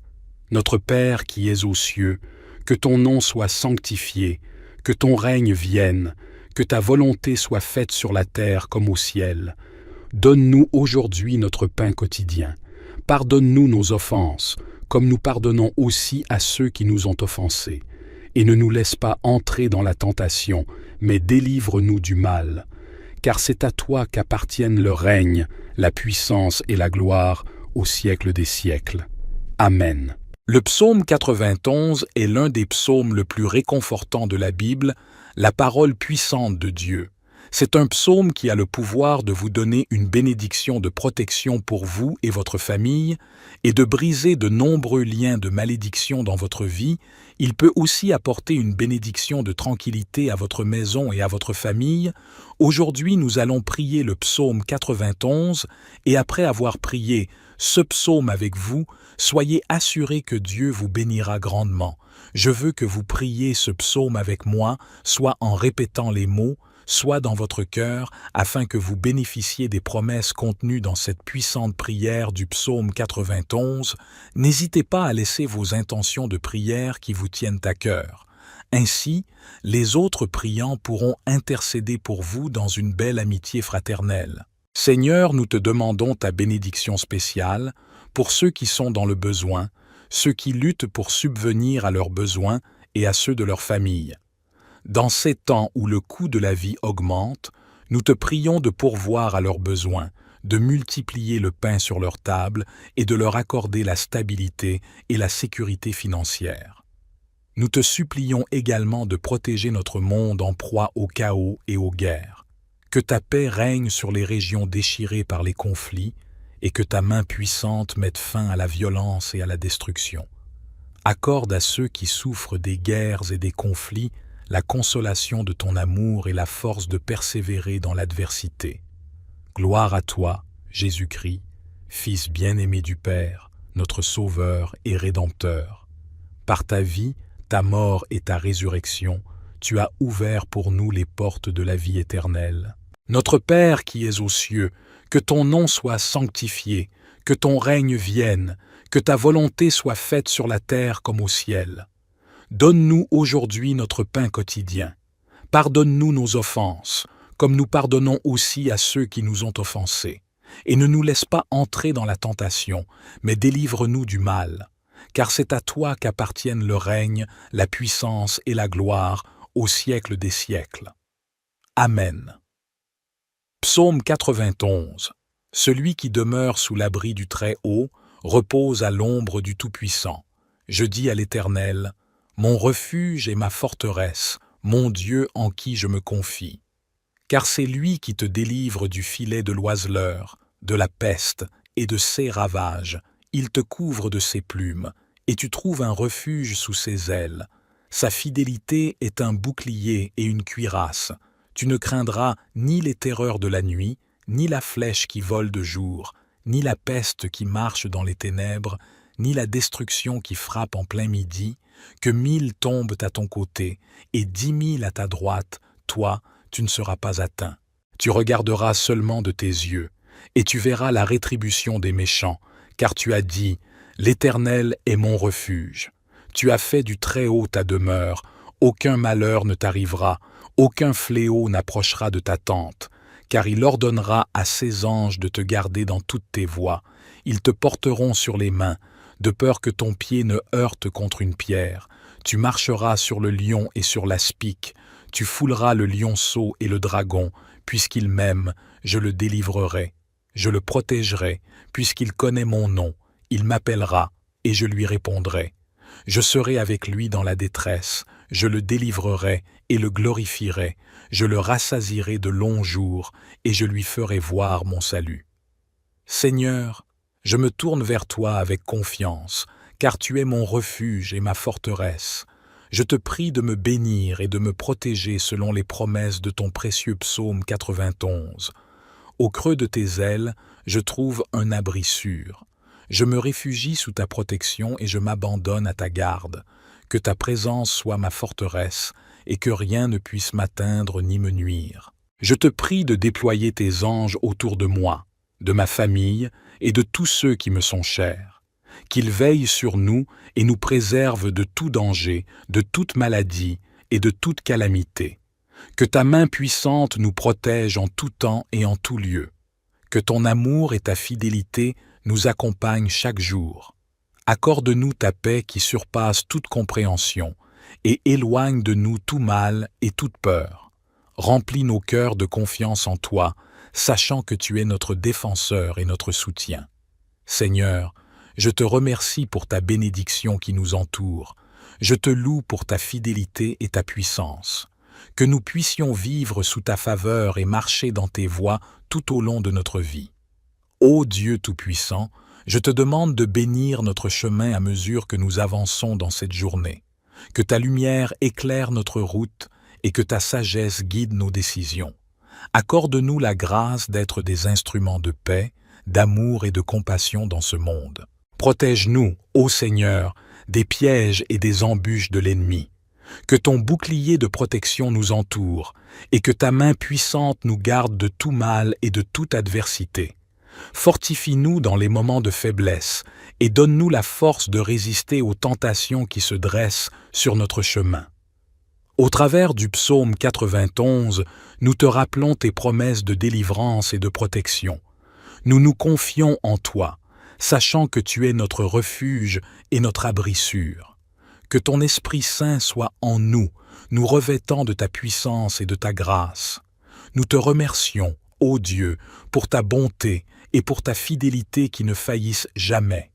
Notre Père qui es aux cieux, que ton nom soit sanctifié, que ton règne vienne, que ta volonté soit faite sur la terre comme au ciel. Donne-nous aujourd'hui notre pain quotidien. Pardonne-nous nos offenses, comme nous pardonnons aussi à ceux qui nous ont offensés. Et ne nous laisse pas entrer dans la tentation, mais délivre-nous du mal. Car c'est à toi qu'appartiennent le règne, la puissance et la gloire au siècle des siècles. Amen. Le psaume 91 est l'un des psaumes le plus réconfortants de la Bible, la parole puissante de Dieu. C'est un psaume qui a le pouvoir de vous donner une bénédiction de protection pour vous et votre famille, et de briser de nombreux liens de malédiction dans votre vie. Il peut aussi apporter une bénédiction de tranquillité à votre maison et à votre famille. Aujourd'hui, nous allons prier le psaume 91, et après avoir prié ce psaume avec vous, soyez assurés que Dieu vous bénira grandement. Je veux que vous priez ce psaume avec moi, soit en répétant les mots, soit dans votre cœur, afin que vous bénéficiez des promesses contenues dans cette puissante prière du psaume 91. N'hésitez pas à laisser vos intentions de prière qui vous tiennent à cœur. Ainsi, les autres priants pourront intercéder pour vous dans une belle amitié fraternelle. Seigneur, nous te demandons ta bénédiction spéciale pour ceux qui sont dans le besoin, ceux qui luttent pour subvenir à leurs besoins et à ceux de leur famille. Dans ces temps où le coût de la vie augmente, nous te prions de pourvoir à leurs besoins, de multiplier le pain sur leur table et de leur accorder la stabilité et la sécurité financière. Nous te supplions également de protéger notre monde en proie au chaos et aux guerres. Que ta paix règne sur les régions déchirées par les conflits et que ta main puissante mette fin à la violence et à la destruction. Accorde à ceux qui souffrent des guerres et des conflits la consolation de ton amour et la force de persévérer dans l'adversité. Gloire à toi, Jésus-Christ, Fils bien-aimé du Père, notre Sauveur et Rédempteur. Par ta vie, ta mort et ta résurrection, tu as ouvert pour nous les portes de la vie éternelle. Notre Père qui es aux cieux, que ton nom soit sanctifié, que ton règne vienne, que ta volonté soit faite sur la terre comme au ciel. Donne-nous aujourd'hui notre pain quotidien. Pardonne-nous nos offenses, comme nous pardonnons aussi à ceux qui nous ont offensés. Et ne nous laisse pas entrer dans la tentation, mais délivre-nous du mal. Car c'est à toi qu'appartiennent le règne, la puissance et la gloire au siècle des siècles. Amen. Psaume 91. Celui qui demeure sous l'abri du Très-Haut repose à l'ombre du Tout-Puissant. Je dis à l'Éternel, mon refuge et ma forteresse, mon Dieu en qui je me confie. Car c'est lui qui te délivre du filet de l'oiseleur, de la peste et de ses ravages. Il te couvre de ses plumes, et tu trouves un refuge sous ses ailes. Sa fidélité est un bouclier et une cuirasse. Tu ne craindras ni les terreurs de la nuit, ni la flèche qui vole de jour, ni la peste qui marche dans les ténèbres, ni la destruction qui frappe en plein midi, que 1000 tombent à ton côté et 10 000 à ta droite, toi, tu ne seras pas atteint. Tu regarderas seulement de tes yeux, et tu verras la rétribution des méchants, car tu as dit, l'Éternel est mon refuge. Tu as fait du Très-Haut ta demeure, aucun malheur ne t'arrivera, aucun fléau n'approchera de ta tente, car il ordonnera à ses anges de te garder dans toutes tes voies. Ils te porteront sur les mains, de peur que ton pied ne heurte contre une pierre. Tu marcheras sur le lion et sur l'aspic, tu fouleras le lionceau et le dragon, puisqu'il m'aime, je le délivrerai. Je le protégerai, puisqu'il connaît mon nom, il m'appellera, et je lui répondrai. Je serai avec lui dans la détresse, je le délivrerai et le glorifierai, je le rassasierai de longs jours, et je lui ferai voir mon salut. Seigneur, je me tourne vers toi avec confiance, car tu es mon refuge et ma forteresse. Je te prie de me bénir et de me protéger selon les promesses de ton précieux psaume 91. Au creux de tes ailes, je trouve un abri sûr. Je me réfugie sous ta protection et je m'abandonne à ta garde. Que ta présence soit ma forteresse et que rien ne puisse m'atteindre ni me nuire. Je te prie de déployer tes anges autour de moi, de ma famille et de tous ceux qui me sont chers. Qu'ils veillent sur nous et nous préservent de tout danger, de toute maladie et de toute calamité. Que ta main puissante nous protège en tout temps et en tout lieu. Que ton amour et ta fidélité nous accompagnent chaque jour. Accorde-nous ta paix qui surpasse toute compréhension et éloigne de nous tout mal et toute peur. Remplis nos cœurs de confiance en toi, sachant que tu es notre défenseur et notre soutien. Seigneur, Je te remercie pour ta bénédiction qui nous entoure. Je te loue pour ta fidélité et ta puissance. Que nous puissions vivre sous ta faveur et marcher dans tes voies tout au long de notre vie. Ô Dieu Tout-Puissant, je te demande de bénir notre chemin à mesure que nous avançons dans cette journée. Que ta lumière éclaire notre route et que ta sagesse guide nos décisions. Accorde-nous la grâce d'être des instruments de paix, d'amour et de compassion dans ce monde. Protège-nous, ô Seigneur, des pièges et des embûches de l'ennemi. Que ton bouclier de protection nous entoure et que ta main puissante nous garde de tout mal et de toute adversité. Fortifie-nous dans les moments de faiblesse et donne-nous la force de résister aux tentations qui se dressent sur notre chemin. Au travers du psaume 91, nous te rappelons tes promesses de délivrance et de protection. Nous nous confions en toi, sachant que tu es notre refuge et notre abri sûr. Que ton Esprit Saint soit en nous, nous revêtant de ta puissance et de ta grâce. Nous te remercions, ô Dieu, pour ta bonté et pour ta fidélité qui ne faillissent jamais.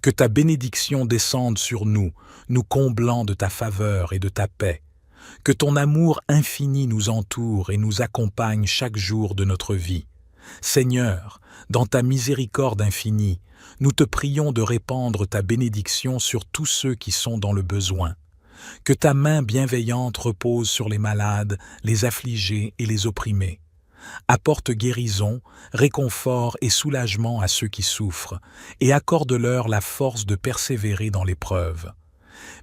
Que ta bénédiction descende sur nous, nous comblant de ta faveur et de ta paix. Que ton amour infini nous entoure et nous accompagne chaque jour de notre vie. Seigneur, dans ta miséricorde infinie, nous te prions de répandre ta bénédiction sur tous ceux qui sont dans le besoin. Que ta main bienveillante repose sur les malades, les affligés et les opprimés. Apporte guérison, réconfort et soulagement à ceux qui souffrent, et accorde-leur la force de persévérer dans l'épreuve.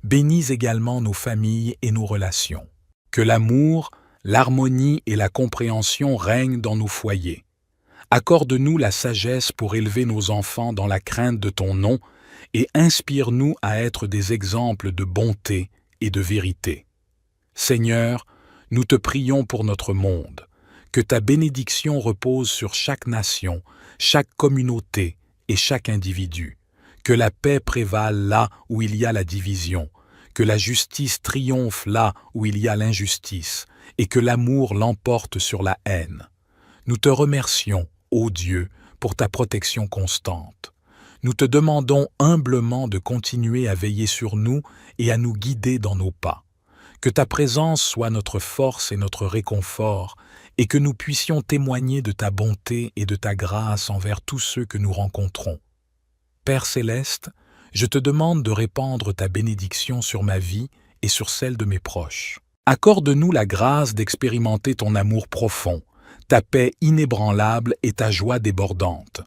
Bénis également nos familles et nos relations. Que l'amour, l'harmonie et la compréhension règnent dans nos foyers. Accorde-nous la sagesse pour élever nos enfants dans la crainte de ton nom et inspire-nous à être des exemples de bonté et de vérité. Seigneur, nous te prions pour notre monde. Que ta bénédiction repose sur chaque nation, chaque communauté et chaque individu. Que la paix prévale là où il y a la division, que la justice triomphe là où il y a l'injustice, et que l'amour l'emporte sur la haine. Nous te remercions, ô Dieu, pour ta protection constante. Nous te demandons humblement de continuer à veiller sur nous et à nous guider dans nos pas. Que ta présence soit notre force et notre réconfort, et que nous puissions témoigner de ta bonté et de ta grâce envers tous ceux que nous rencontrons. Père céleste, je te demande de répandre ta bénédiction sur ma vie et sur celle de mes proches. Accorde-nous la grâce d'expérimenter ton amour profond, ta paix inébranlable et ta joie débordante.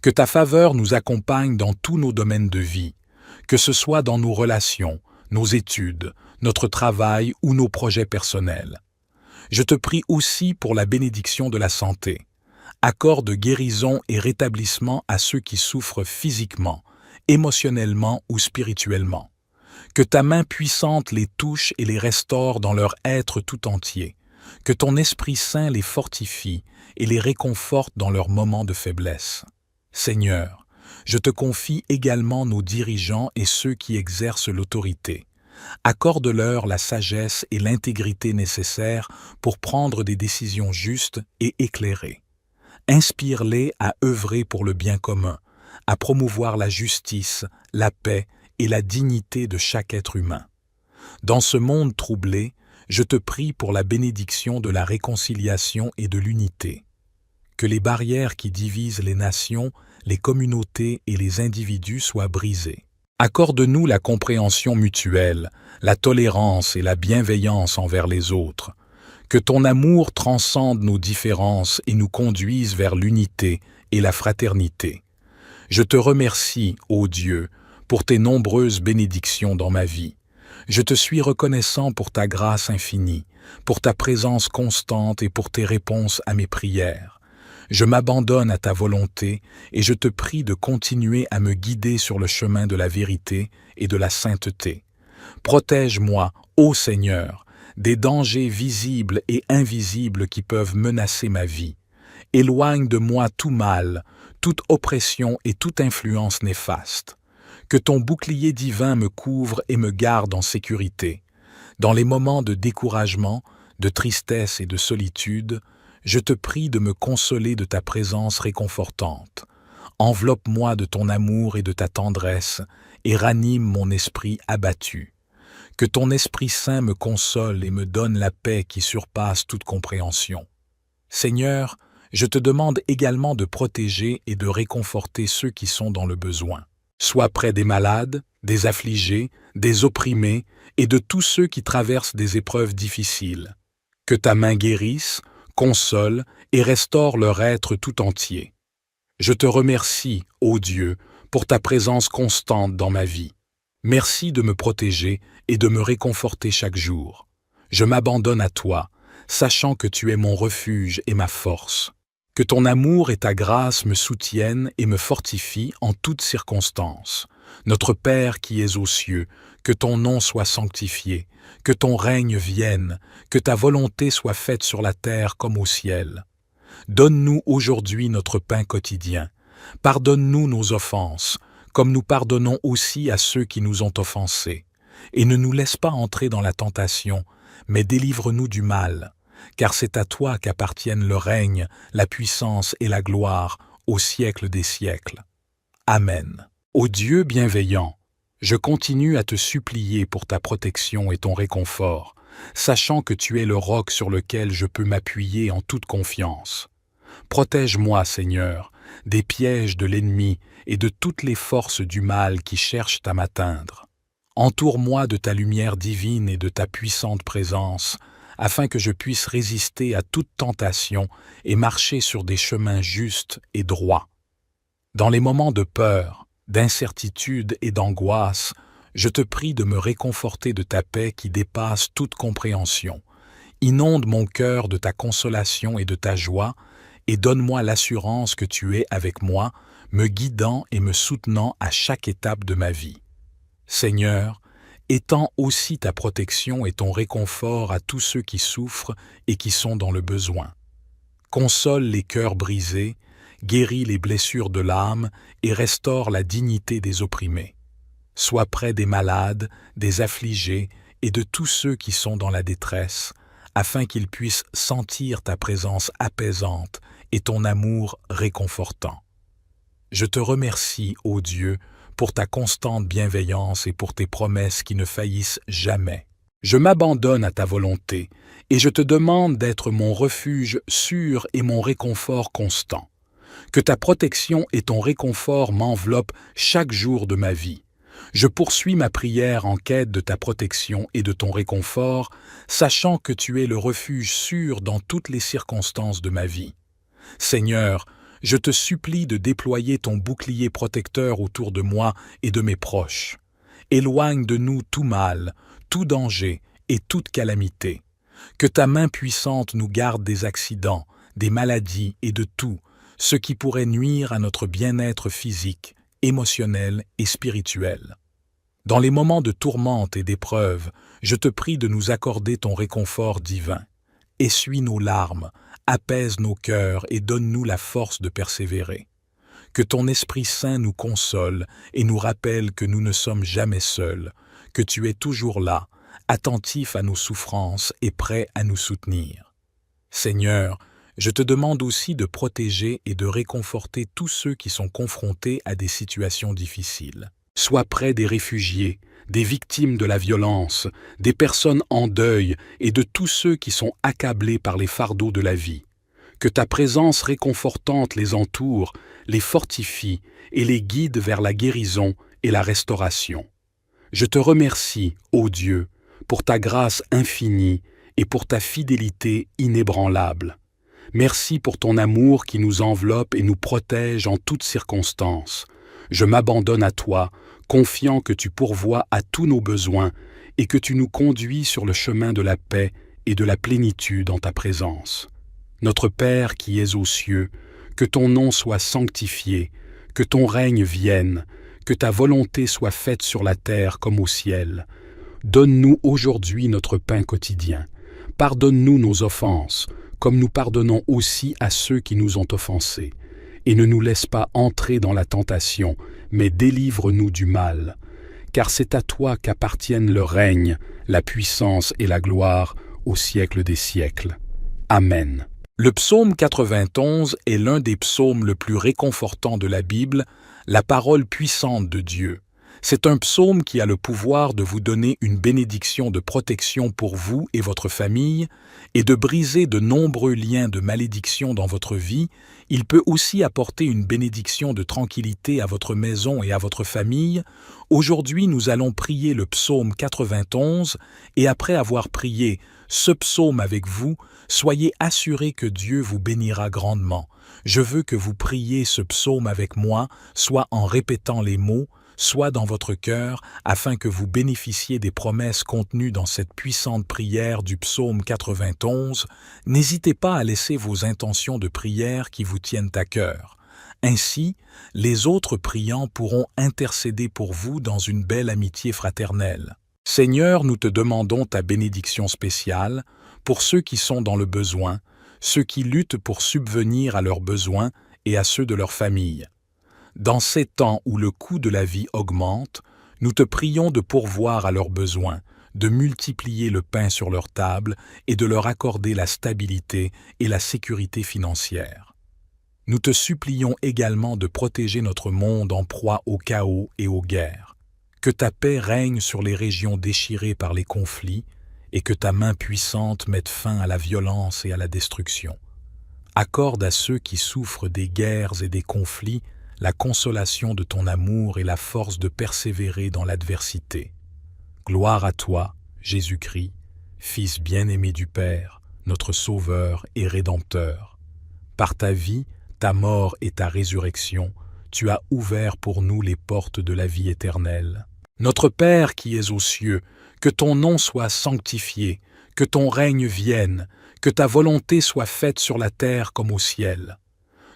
Que ta faveur nous accompagne dans tous nos domaines de vie, que ce soit dans nos relations, nos études, notre travail ou nos projets personnels. Je te prie aussi pour la bénédiction de la santé. Accorde guérison et rétablissement à ceux qui souffrent physiquement, émotionnellement ou spirituellement. Que ta main puissante les touche et les restaure dans leur être tout entier. Que ton Esprit Saint les fortifie et les réconforte dans leurs moments de faiblesse. Seigneur, je te confie également nos dirigeants et ceux qui exercent l'autorité. Accorde-leur la sagesse et l'intégrité nécessaires pour prendre des décisions justes et éclairées. Inspire-les à œuvrer pour le bien commun, à promouvoir la justice, la paix et la dignité de chaque être humain. Dans ce monde troublé, je te prie pour la bénédiction de la réconciliation et de l'unité. Que les barrières qui divisent les nations, les communautés et les individus soient brisées. Accorde-nous la compréhension mutuelle, la tolérance et la bienveillance envers les autres. Que ton amour transcende nos différences et nous conduise vers l'unité et la fraternité. Je te remercie, ô Dieu, pour tes nombreuses bénédictions dans ma vie. Je te suis reconnaissant pour ta grâce infinie, pour ta présence constante et pour tes réponses à mes prières. Je m'abandonne à ta volonté et je te prie de continuer à me guider sur le chemin de la vérité et de la sainteté. Protège-moi, ô Seigneur, des dangers visibles et invisibles qui peuvent menacer ma vie. Éloigne de moi tout mal, toute oppression et toute influence néfaste. Que ton bouclier divin me couvre et me garde en sécurité. Dans les moments de découragement, de tristesse et de solitude, je te prie de me consoler de ta présence réconfortante. Enveloppe-moi de ton amour et de ta tendresse, et ranime mon esprit abattu. Que ton Esprit Saint me console et me donne la paix qui surpasse toute compréhension. Seigneur, je te demande également de protéger et de réconforter ceux qui sont dans le besoin. Sois près des malades, des affligés, des opprimés et de tous ceux qui traversent des épreuves difficiles. Que ta main guérisse, console et restaure leur être tout entier. Je te remercie, ô Dieu, pour ta présence constante dans ma vie. Merci de me protéger et de me réconforter chaque jour. Je m'abandonne à toi, sachant que tu es mon refuge et ma force. Que ton amour et ta grâce me soutiennent et me fortifient en toutes circonstances. Notre Père qui es aux cieux, que ton nom soit sanctifié, que ton règne vienne, que ta volonté soit faite sur la terre comme au ciel. Donne-nous aujourd'hui notre pain quotidien. Pardonne-nous nos offenses, comme nous pardonnons aussi à ceux qui nous ont offensés. Et ne nous laisse pas entrer dans la tentation, mais délivre-nous du mal, car c'est à toi qu'appartiennent le règne, la puissance et la gloire au siècle des siècles. Amen. Ô Dieu bienveillant, je continue à te supplier pour ta protection et ton réconfort, sachant que tu es le roc sur lequel je peux m'appuyer en toute confiance. Protège-moi, Seigneur, des pièges de l'ennemi et de toutes les forces du mal qui cherchent à m'atteindre. Entoure-moi de ta lumière divine et de ta puissante présence, afin que je puisse résister à toute tentation et marcher sur des chemins justes et droits. Dans les moments de peur, d'incertitude et d'angoisse, je te prie de me réconforter de ta paix qui dépasse toute compréhension. Inonde mon cœur de ta consolation et de ta joie, et donne-moi l'assurance que tu es avec moi, me guidant et me soutenant à chaque étape de ma vie. Seigneur, étends aussi ta protection et ton réconfort à tous ceux qui souffrent et qui sont dans le besoin. Console les cœurs brisés, guéris les blessures de l'âme et restaure la dignité des opprimés. Sois près des malades, des affligés et de tous ceux qui sont dans la détresse, afin qu'ils puissent sentir ta présence apaisante et ton amour réconfortant. Je te remercie, ô Dieu, pour ta constante bienveillance et pour tes promesses qui ne faillissent jamais. Je m'abandonne à ta volonté et je te demande d'être mon refuge sûr et mon réconfort constant. Que ta protection et ton réconfort m'enveloppent chaque jour de ma vie. Je poursuis ma prière en quête de ta protection et de ton réconfort, sachant que tu es le refuge sûr dans toutes les circonstances de ma vie. Seigneur, je te supplie de déployer ton bouclier protecteur autour de moi et de mes proches. Éloigne de nous tout mal, tout danger et toute calamité. Que ta main puissante nous garde des accidents, des maladies et de tout, ce qui pourrait nuire à notre bien-être physique, émotionnel et spirituel. Dans les moments de tourmente et d'épreuve, je te prie de nous accorder ton réconfort divin. Essuie nos larmes, apaise nos cœurs et donne-nous la force de persévérer. Que ton Esprit Saint nous console et nous rappelle que nous ne sommes jamais seuls, que tu es toujours là, attentif à nos souffrances et prêt à nous soutenir. Seigneur, je te demande aussi de protéger et de réconforter tous ceux qui sont confrontés à des situations difficiles. Sois près des réfugiés, des victimes de la violence, des personnes en deuil et de tous ceux qui sont accablés par les fardeaux de la vie. Que ta présence réconfortante les entoure, les fortifie et les guide vers la guérison et la restauration. Je te remercie, ô Dieu, pour ta grâce infinie et pour ta fidélité inébranlable. Merci pour ton amour qui nous enveloppe et nous protège en toutes circonstances. Je m'abandonne à toi, confiant que tu pourvois à tous nos besoins et que tu nous conduis sur le chemin de la paix et de la plénitude en ta présence. Notre Père qui es aux cieux, que ton nom soit sanctifié, que ton règne vienne, que ta volonté soit faite sur la terre comme au ciel. Donne-nous aujourd'hui notre pain quotidien. Pardonne-nous nos offenses, comme nous pardonnons aussi à ceux qui nous ont offensés. Et ne nous laisse pas entrer dans la tentation, mais délivre-nous du mal. Car c'est à toi qu'appartiennent le règne, la puissance et la gloire au siècle des siècles. Amen. Le psaume 91 est l'un des psaumes le plus réconfortants de la Bible, la parole puissante de Dieu. C'est un psaume qui a le pouvoir de vous donner une bénédiction de protection pour vous et votre famille et de briser de nombreux liens de malédiction dans votre vie. Il peut aussi apporter une bénédiction de tranquillité à votre maison et à votre famille. Aujourd'hui, nous allons prier le psaume 91 et après avoir prié ce psaume avec vous, soyez assurés que Dieu vous bénira grandement. Je veux que vous priez ce psaume avec moi, soit en répétant les mots, soit dans votre cœur, afin que vous bénéficiez des promesses contenues dans cette puissante prière du psaume 91. N'hésitez pas à laisser vos intentions de prière qui vous tiennent à cœur. Ainsi, les autres priants pourront intercéder pour vous dans une belle amitié fraternelle. Seigneur, nous te demandons ta bénédiction spéciale pour ceux qui sont dans le besoin, ceux qui luttent pour subvenir à leurs besoins et à ceux de leur famille. Dans ces temps où le coût de la vie augmente, nous te prions de pourvoir à leurs besoins, de multiplier le pain sur leur table et de leur accorder la stabilité et la sécurité financière. Nous te supplions également de protéger notre monde en proie au chaos et aux guerres. Que ta paix règne sur les régions déchirées par les conflits et que ta main puissante mette fin à la violence et à la destruction. Accorde à ceux qui souffrent des guerres et des conflits la consolation de ton amour et la force de persévérer dans l'adversité. Gloire à toi, Jésus-Christ, Fils bien-aimé du Père, notre Sauveur et Rédempteur. Par ta vie, ta mort et ta résurrection, tu as ouvert pour nous les portes de la vie éternelle. Notre Père qui es aux cieux, que ton nom soit sanctifié, que ton règne vienne, que ta volonté soit faite sur la terre comme au ciel.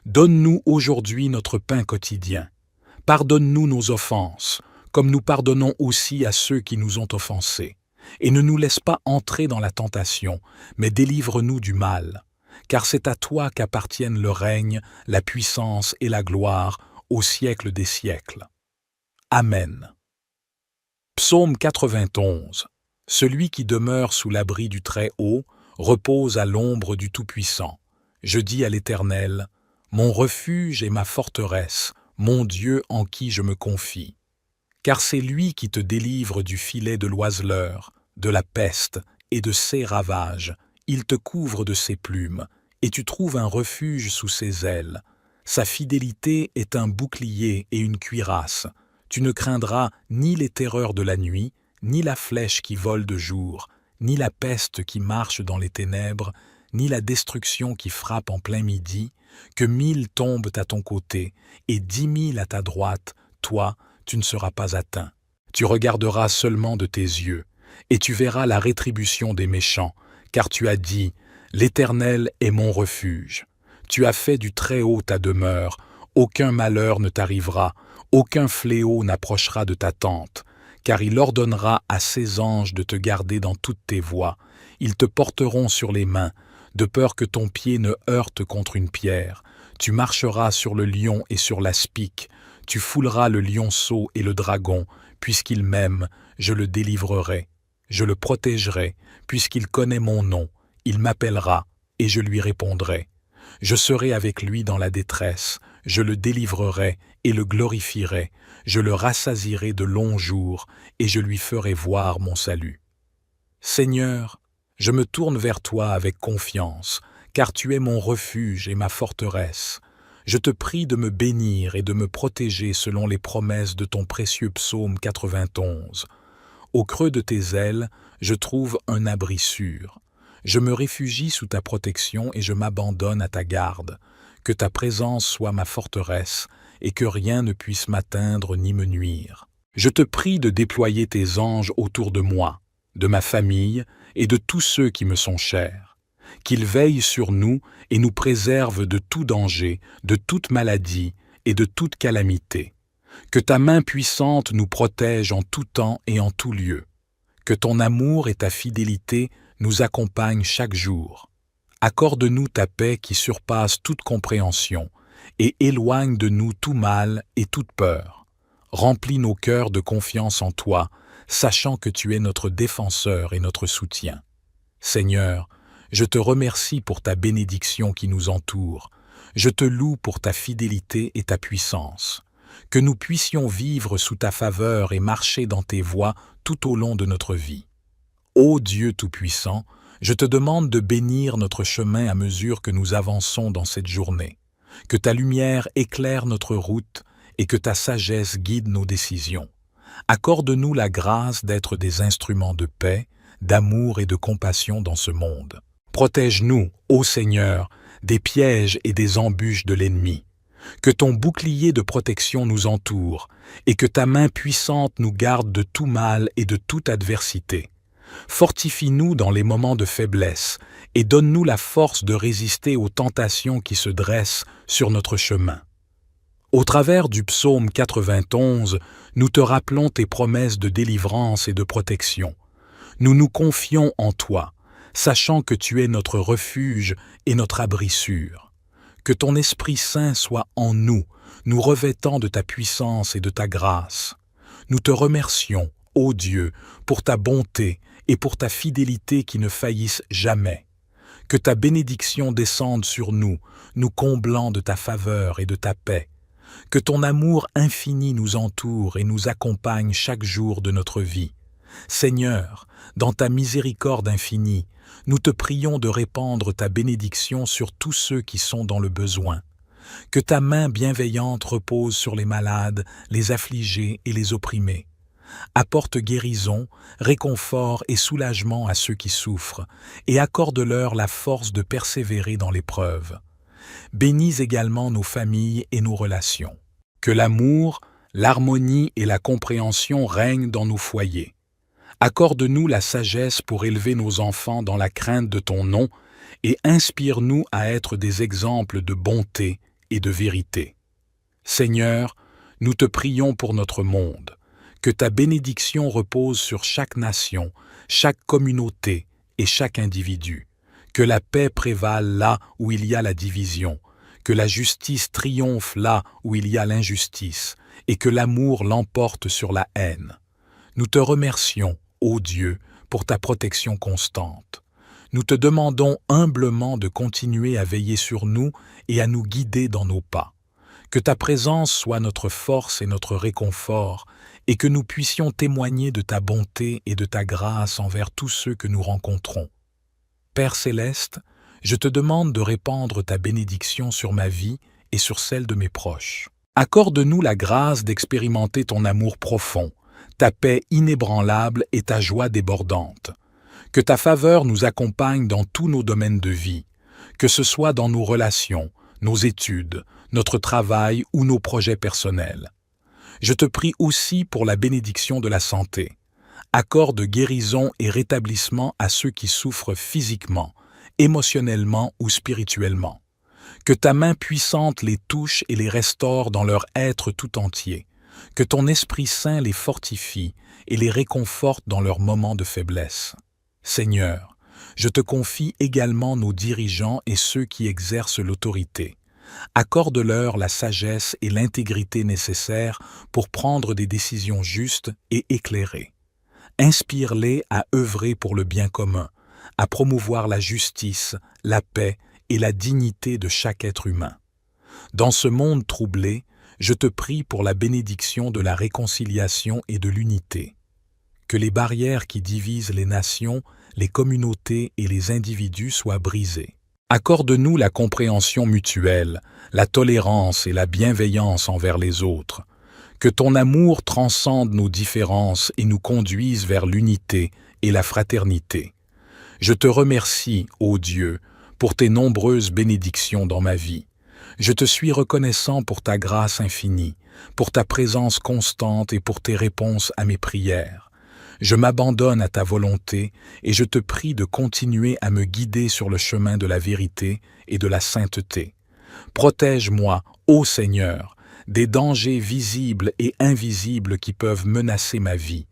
Donne-nous aujourd'hui notre pain quotidien. Pardonne-nous nos offenses, comme nous pardonnons aussi à ceux qui nous ont offensés. Et ne nous laisse pas entrer dans la tentation, mais délivre-nous du mal. Car c'est à toi qu'appartiennent le règne, la puissance et la gloire au siècle des siècles. Amen. Psaume 91. Celui qui demeure sous l'abri du Très-Haut repose à l'ombre du Tout-Puissant. Je dis à l'Éternel, mon refuge et ma forteresse, mon Dieu en qui je me confie. Car c'est lui qui te délivre du filet de l'oiseleur, de la peste et de ses ravages. Il te couvre de ses plumes, et tu trouves un refuge sous ses ailes. Sa fidélité est un bouclier et une cuirasse. Tu ne craindras ni les terreurs de la nuit, ni la flèche qui vole de jour, ni la peste qui marche dans les ténèbres, ni la destruction qui frappe en plein midi. Que 1000 tombent à ton côté et 10 000 à ta droite, toi, tu ne seras pas atteint. Tu regarderas seulement de tes yeux, et tu verras la rétribution des méchants, car tu as dit, l'Éternel est mon refuge. Tu as fait du Très-Haut ta demeure, aucun malheur ne t'arrivera, aucun fléau n'approchera de ta tente, car il ordonnera à ses anges de te garder dans toutes tes voies. Ils te porteront sur les mains, de peur que ton pied ne heurte contre une pierre. Tu marcheras sur le lion et sur l'aspic. Tu fouleras le lionceau et le dragon. Puisqu'il m'aime, je le délivrerai. Je le protégerai, puisqu'il connaît mon nom. Il m'appellera, et je lui répondrai. Je serai avec lui dans la détresse. Je le délivrerai et le glorifierai. Je le rassasierai de longs jours, et je lui ferai voir mon salut. Seigneur, je me tourne vers toi avec confiance, car tu es mon refuge et ma forteresse. Je te prie de me bénir et de me protéger selon les promesses de ton précieux psaume 91. Au creux de tes ailes, je trouve un abri sûr. Je me réfugie sous ta protection et je m'abandonne à ta garde. Que ta présence soit ma forteresse et que rien ne puisse m'atteindre ni me nuire. Je te prie de déployer tes anges autour de moi, de ma famille et de tous ceux qui me sont chers. Qu'ils veillent sur nous et nous préservent de tout danger, de toute maladie et de toute calamité. Que ta main puissante nous protège en tout temps et en tout lieu. Que ton amour et ta fidélité nous accompagnent chaque jour. Accorde-nous ta paix qui surpasse toute compréhension et éloigne de nous tout mal et toute peur. Remplis nos cœurs de confiance en toi, sachant que tu es notre défenseur et notre soutien. Seigneur, Je te remercie pour ta bénédiction qui nous entoure. Je te loue pour ta fidélité et ta puissance. Que nous puissions vivre sous ta faveur et marcher dans tes voies tout au long de notre vie. Ô Dieu Tout-Puissant, je te demande de bénir notre chemin à mesure que nous avançons dans cette journée. Que ta lumière éclaire notre route et que ta sagesse guide nos décisions. Accorde-nous la grâce d'être des instruments de paix, d'amour et de compassion dans ce monde. Protège-nous, ô Seigneur, des pièges et des embûches de l'ennemi. Que ton bouclier de protection nous entoure et que ta main puissante nous garde de tout mal et de toute adversité. Fortifie-nous dans les moments de faiblesse et donne-nous la force de résister aux tentations qui se dressent sur notre chemin. Au travers du psaume 91, nous te rappelons tes promesses de délivrance et de protection. Nous nous confions en toi, sachant que tu es notre refuge et notre abri sûr. Que ton Esprit Saint soit en nous, nous revêtant de ta puissance et de ta grâce. Nous te remercions, ô Dieu, pour ta bonté et pour ta fidélité qui ne faillissent jamais. Que ta bénédiction descende sur nous, nous comblant de ta faveur et de ta paix. Que ton amour infini nous entoure et nous accompagne chaque jour de notre vie. Seigneur, dans ta miséricorde infinie, nous te prions de répandre ta bénédiction sur tous ceux qui sont dans le besoin. Que ta main bienveillante repose sur les malades, les affligés et les opprimés. Apporte guérison, réconfort et soulagement à ceux qui souffrent, et accorde-leur la force de persévérer dans l'épreuve. Bénis également nos familles et nos relations. Que l'amour, l'harmonie et la compréhension règnent dans nos foyers. Accorde-nous la sagesse pour élever nos enfants dans la crainte de ton nom et inspire-nous à être des exemples de bonté et de vérité. Seigneur, nous te prions pour notre monde. Que ta bénédiction repose sur chaque nation, chaque communauté et chaque individu. Que la paix prévale là où il y a la division, que la justice triomphe là où il y a l'injustice, et que l'amour l'emporte sur la haine. Nous te remercions, ô Dieu, pour ta protection constante. Nous te demandons humblement de continuer à veiller sur nous et à nous guider dans nos pas. Que ta présence soit notre force et notre réconfort, et que nous puissions témoigner de ta bonté et de ta grâce envers tous ceux que nous rencontrons. Père céleste, je te demande de répandre ta bénédiction sur ma vie et sur celle de mes proches. Accorde-nous la grâce d'expérimenter ton amour profond, ta paix inébranlable et ta joie débordante. Que ta faveur nous accompagne dans tous nos domaines de vie, que ce soit dans nos relations, nos études, notre travail ou nos projets personnels. Je te prie aussi pour la bénédiction de la santé. Accorde guérison et rétablissement à ceux qui souffrent physiquement, émotionnellement ou spirituellement. Que ta main puissante les touche et les restaure dans leur être tout entier. Que ton Esprit Saint les fortifie et les réconforte dans leurs moments de faiblesse. Seigneur, je te confie également nos dirigeants et ceux qui exercent l'autorité. Accorde-leur la sagesse et l'intégrité nécessaires pour prendre des décisions justes et éclairées. Inspire-les à œuvrer pour le bien commun, à promouvoir la justice, la paix et la dignité de chaque être humain. Dans ce monde troublé, je te prie pour la bénédiction de la réconciliation et de l'unité. Que les barrières qui divisent les nations, les communautés et les individus soient brisées. Accorde-nous la compréhension mutuelle, la tolérance et la bienveillance envers les autres. Que ton amour transcende nos différences et nous conduise vers l'unité et la fraternité. Je te remercie, ô Dieu, pour tes nombreuses bénédictions dans ma vie. Je te suis reconnaissant pour ta grâce infinie, pour ta présence constante et pour tes réponses à mes prières. Je m'abandonne à ta volonté et je te prie de continuer à me guider sur le chemin de la vérité et de la sainteté. Protège-moi, ô Seigneur, des dangers visibles et invisibles qui peuvent menacer ma vie.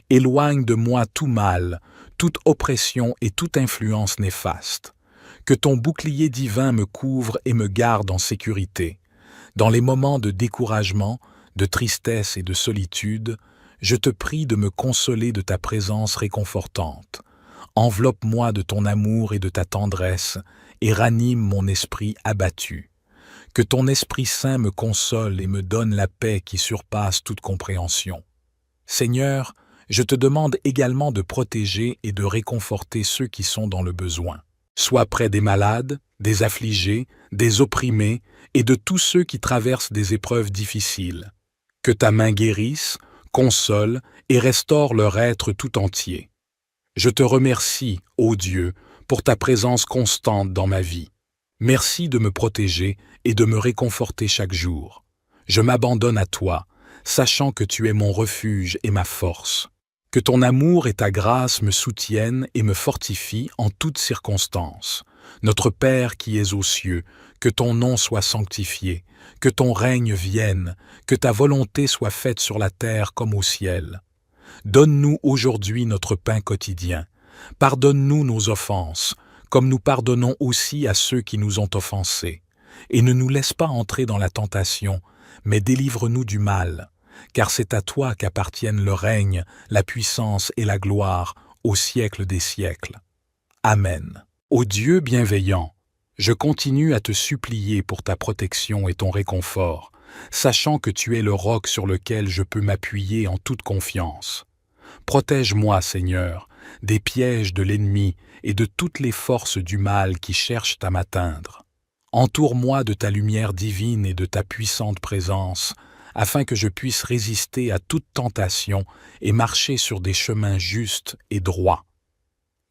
Éloigne de moi tout mal, toute oppression et toute influence néfaste. Que ton bouclier divin me couvre et me garde en sécurité. Dans les moments de découragement, de tristesse et de solitude, je te prie de me consoler de ta présence réconfortante. Enveloppe-moi de ton amour et de ta tendresse, et ranime mon esprit abattu. Que ton Esprit Saint me console et me donne la paix qui surpasse toute compréhension. Seigneur, je te demande également de protéger et de réconforter ceux qui sont dans le besoin. Sois près des malades, des affligés, des opprimés et de tous ceux qui traversent des épreuves difficiles. Que ta main guérisse, console et restaure leur être tout entier. Je te remercie, ô Dieu, pour ta présence constante dans ma vie. Merci de me protéger et de me réconforter chaque jour. Je m'abandonne à toi, sachant que tu es mon refuge et ma force. Que ton amour et ta grâce me soutiennent et me fortifient en toutes circonstances. Notre Père qui es aux cieux, que ton nom soit sanctifié, que ton règne vienne, que ta volonté soit faite sur la terre comme au ciel. Donne-nous aujourd'hui notre pain quotidien. Pardonne-nous nos offenses, comme nous pardonnons aussi à ceux qui nous ont offensés. Et ne nous laisse pas entrer dans la tentation, mais délivre-nous du mal. Car c'est à toi qu'appartiennent le règne, la puissance et la gloire au siècle des siècles. Amen. Ô Dieu bienveillant, je continue à te supplier pour ta protection et ton réconfort, sachant que tu es le roc sur lequel je peux m'appuyer en toute confiance. Protège-moi, Seigneur, des pièges de l'ennemi et de toutes les forces du mal qui cherchent à m'atteindre. Entoure-moi de ta lumière divine et de ta puissante présence, afin que je puisse résister à toute tentation et marcher sur des chemins justes et droits.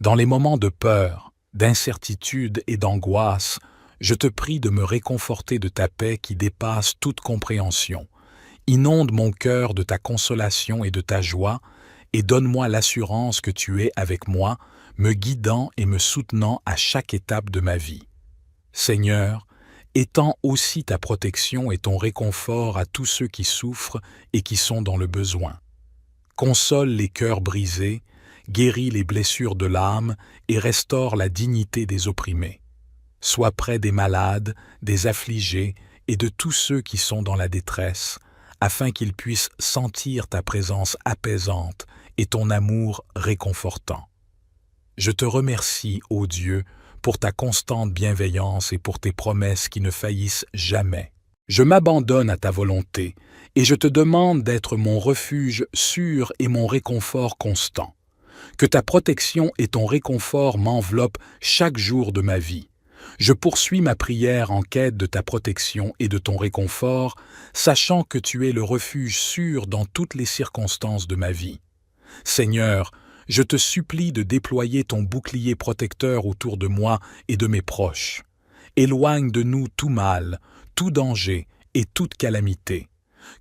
Dans les moments de peur, d'incertitude et d'angoisse, je te prie de me réconforter de ta paix qui dépasse toute compréhension. Inonde mon cœur de ta consolation et de ta joie, et donne-moi l'assurance que tu es avec moi, me guidant et me soutenant à chaque étape de ma vie. Seigneur, étends aussi ta protection et ton réconfort à tous ceux qui souffrent et qui sont dans le besoin. Console les cœurs brisés, guéris les blessures de l'âme et restaure la dignité des opprimés. Sois près des malades, des affligés et de tous ceux qui sont dans la détresse, afin qu'ils puissent sentir ta présence apaisante et ton amour réconfortant. Je te remercie, ô Dieu, pour ta constante bienveillance et pour tes promesses qui ne faillissent jamais. Je m'abandonne à ta volonté et je te demande d'être mon refuge sûr et mon réconfort constant. Que ta protection et ton réconfort m'enveloppent chaque jour de ma vie. Je poursuis ma prière en quête de ta protection et de ton réconfort, sachant que tu es le refuge sûr dans toutes les circonstances de ma vie. Seigneur, je te supplie de déployer ton bouclier protecteur autour de moi et de mes proches. Éloigne de nous tout mal, tout danger et toute calamité.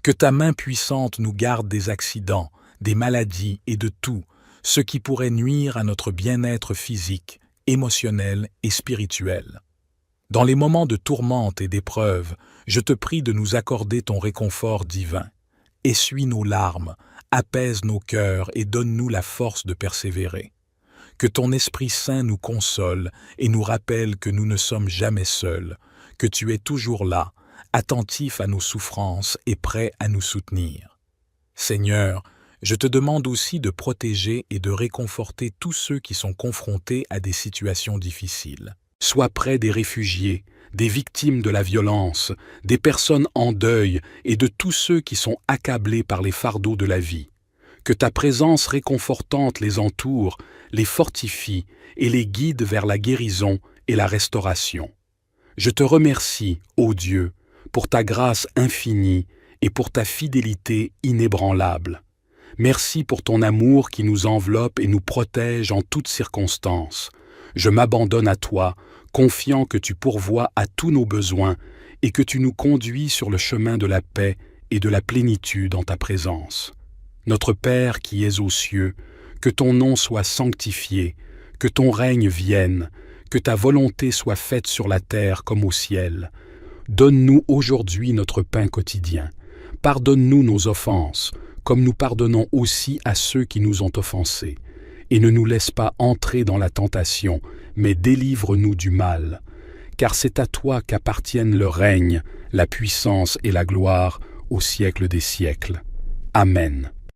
Que ta main puissante nous garde des accidents, des maladies et de tout, ce qui pourrait nuire à notre bien-être physique, émotionnel et spirituel. Dans les moments de tourmente et d'épreuve, je te prie de nous accorder ton réconfort divin. Essuie nos larmes, apaise nos cœurs et donne-nous la force de persévérer. Que ton Esprit Saint nous console et nous rappelle que nous ne sommes jamais seuls, que tu es toujours là, attentif à nos souffrances et prêt à nous soutenir. Seigneur, je te demande aussi de protéger et de réconforter tous ceux qui sont confrontés à des situations difficiles. Sois près des réfugiés, des victimes de la violence, des personnes en deuil et de tous ceux qui sont accablés par les fardeaux de la vie. Que ta présence réconfortante les entoure, les fortifie et les guide vers la guérison et la restauration. Je te remercie, ô Dieu, pour ta grâce infinie et pour ta fidélité inébranlable. Merci pour ton amour qui nous enveloppe et nous protège en toutes circonstances. Je m'abandonne à toi, confiant que tu pourvois à tous nos besoins et que tu nous conduis sur le chemin de la paix et de la plénitude en ta présence. Notre Père qui es aux cieux, que ton nom soit sanctifié, que ton règne vienne, que ta volonté soit faite sur la terre comme au ciel. Donne-nous aujourd'hui notre pain quotidien. Pardonne-nous nos offenses, comme nous pardonnons aussi à ceux qui nous ont offensés. Et ne nous laisse pas entrer dans la tentation, mais délivre-nous du mal. Car c'est à toi qu'appartiennent le règne, la puissance et la gloire au siècle des siècles. Amen.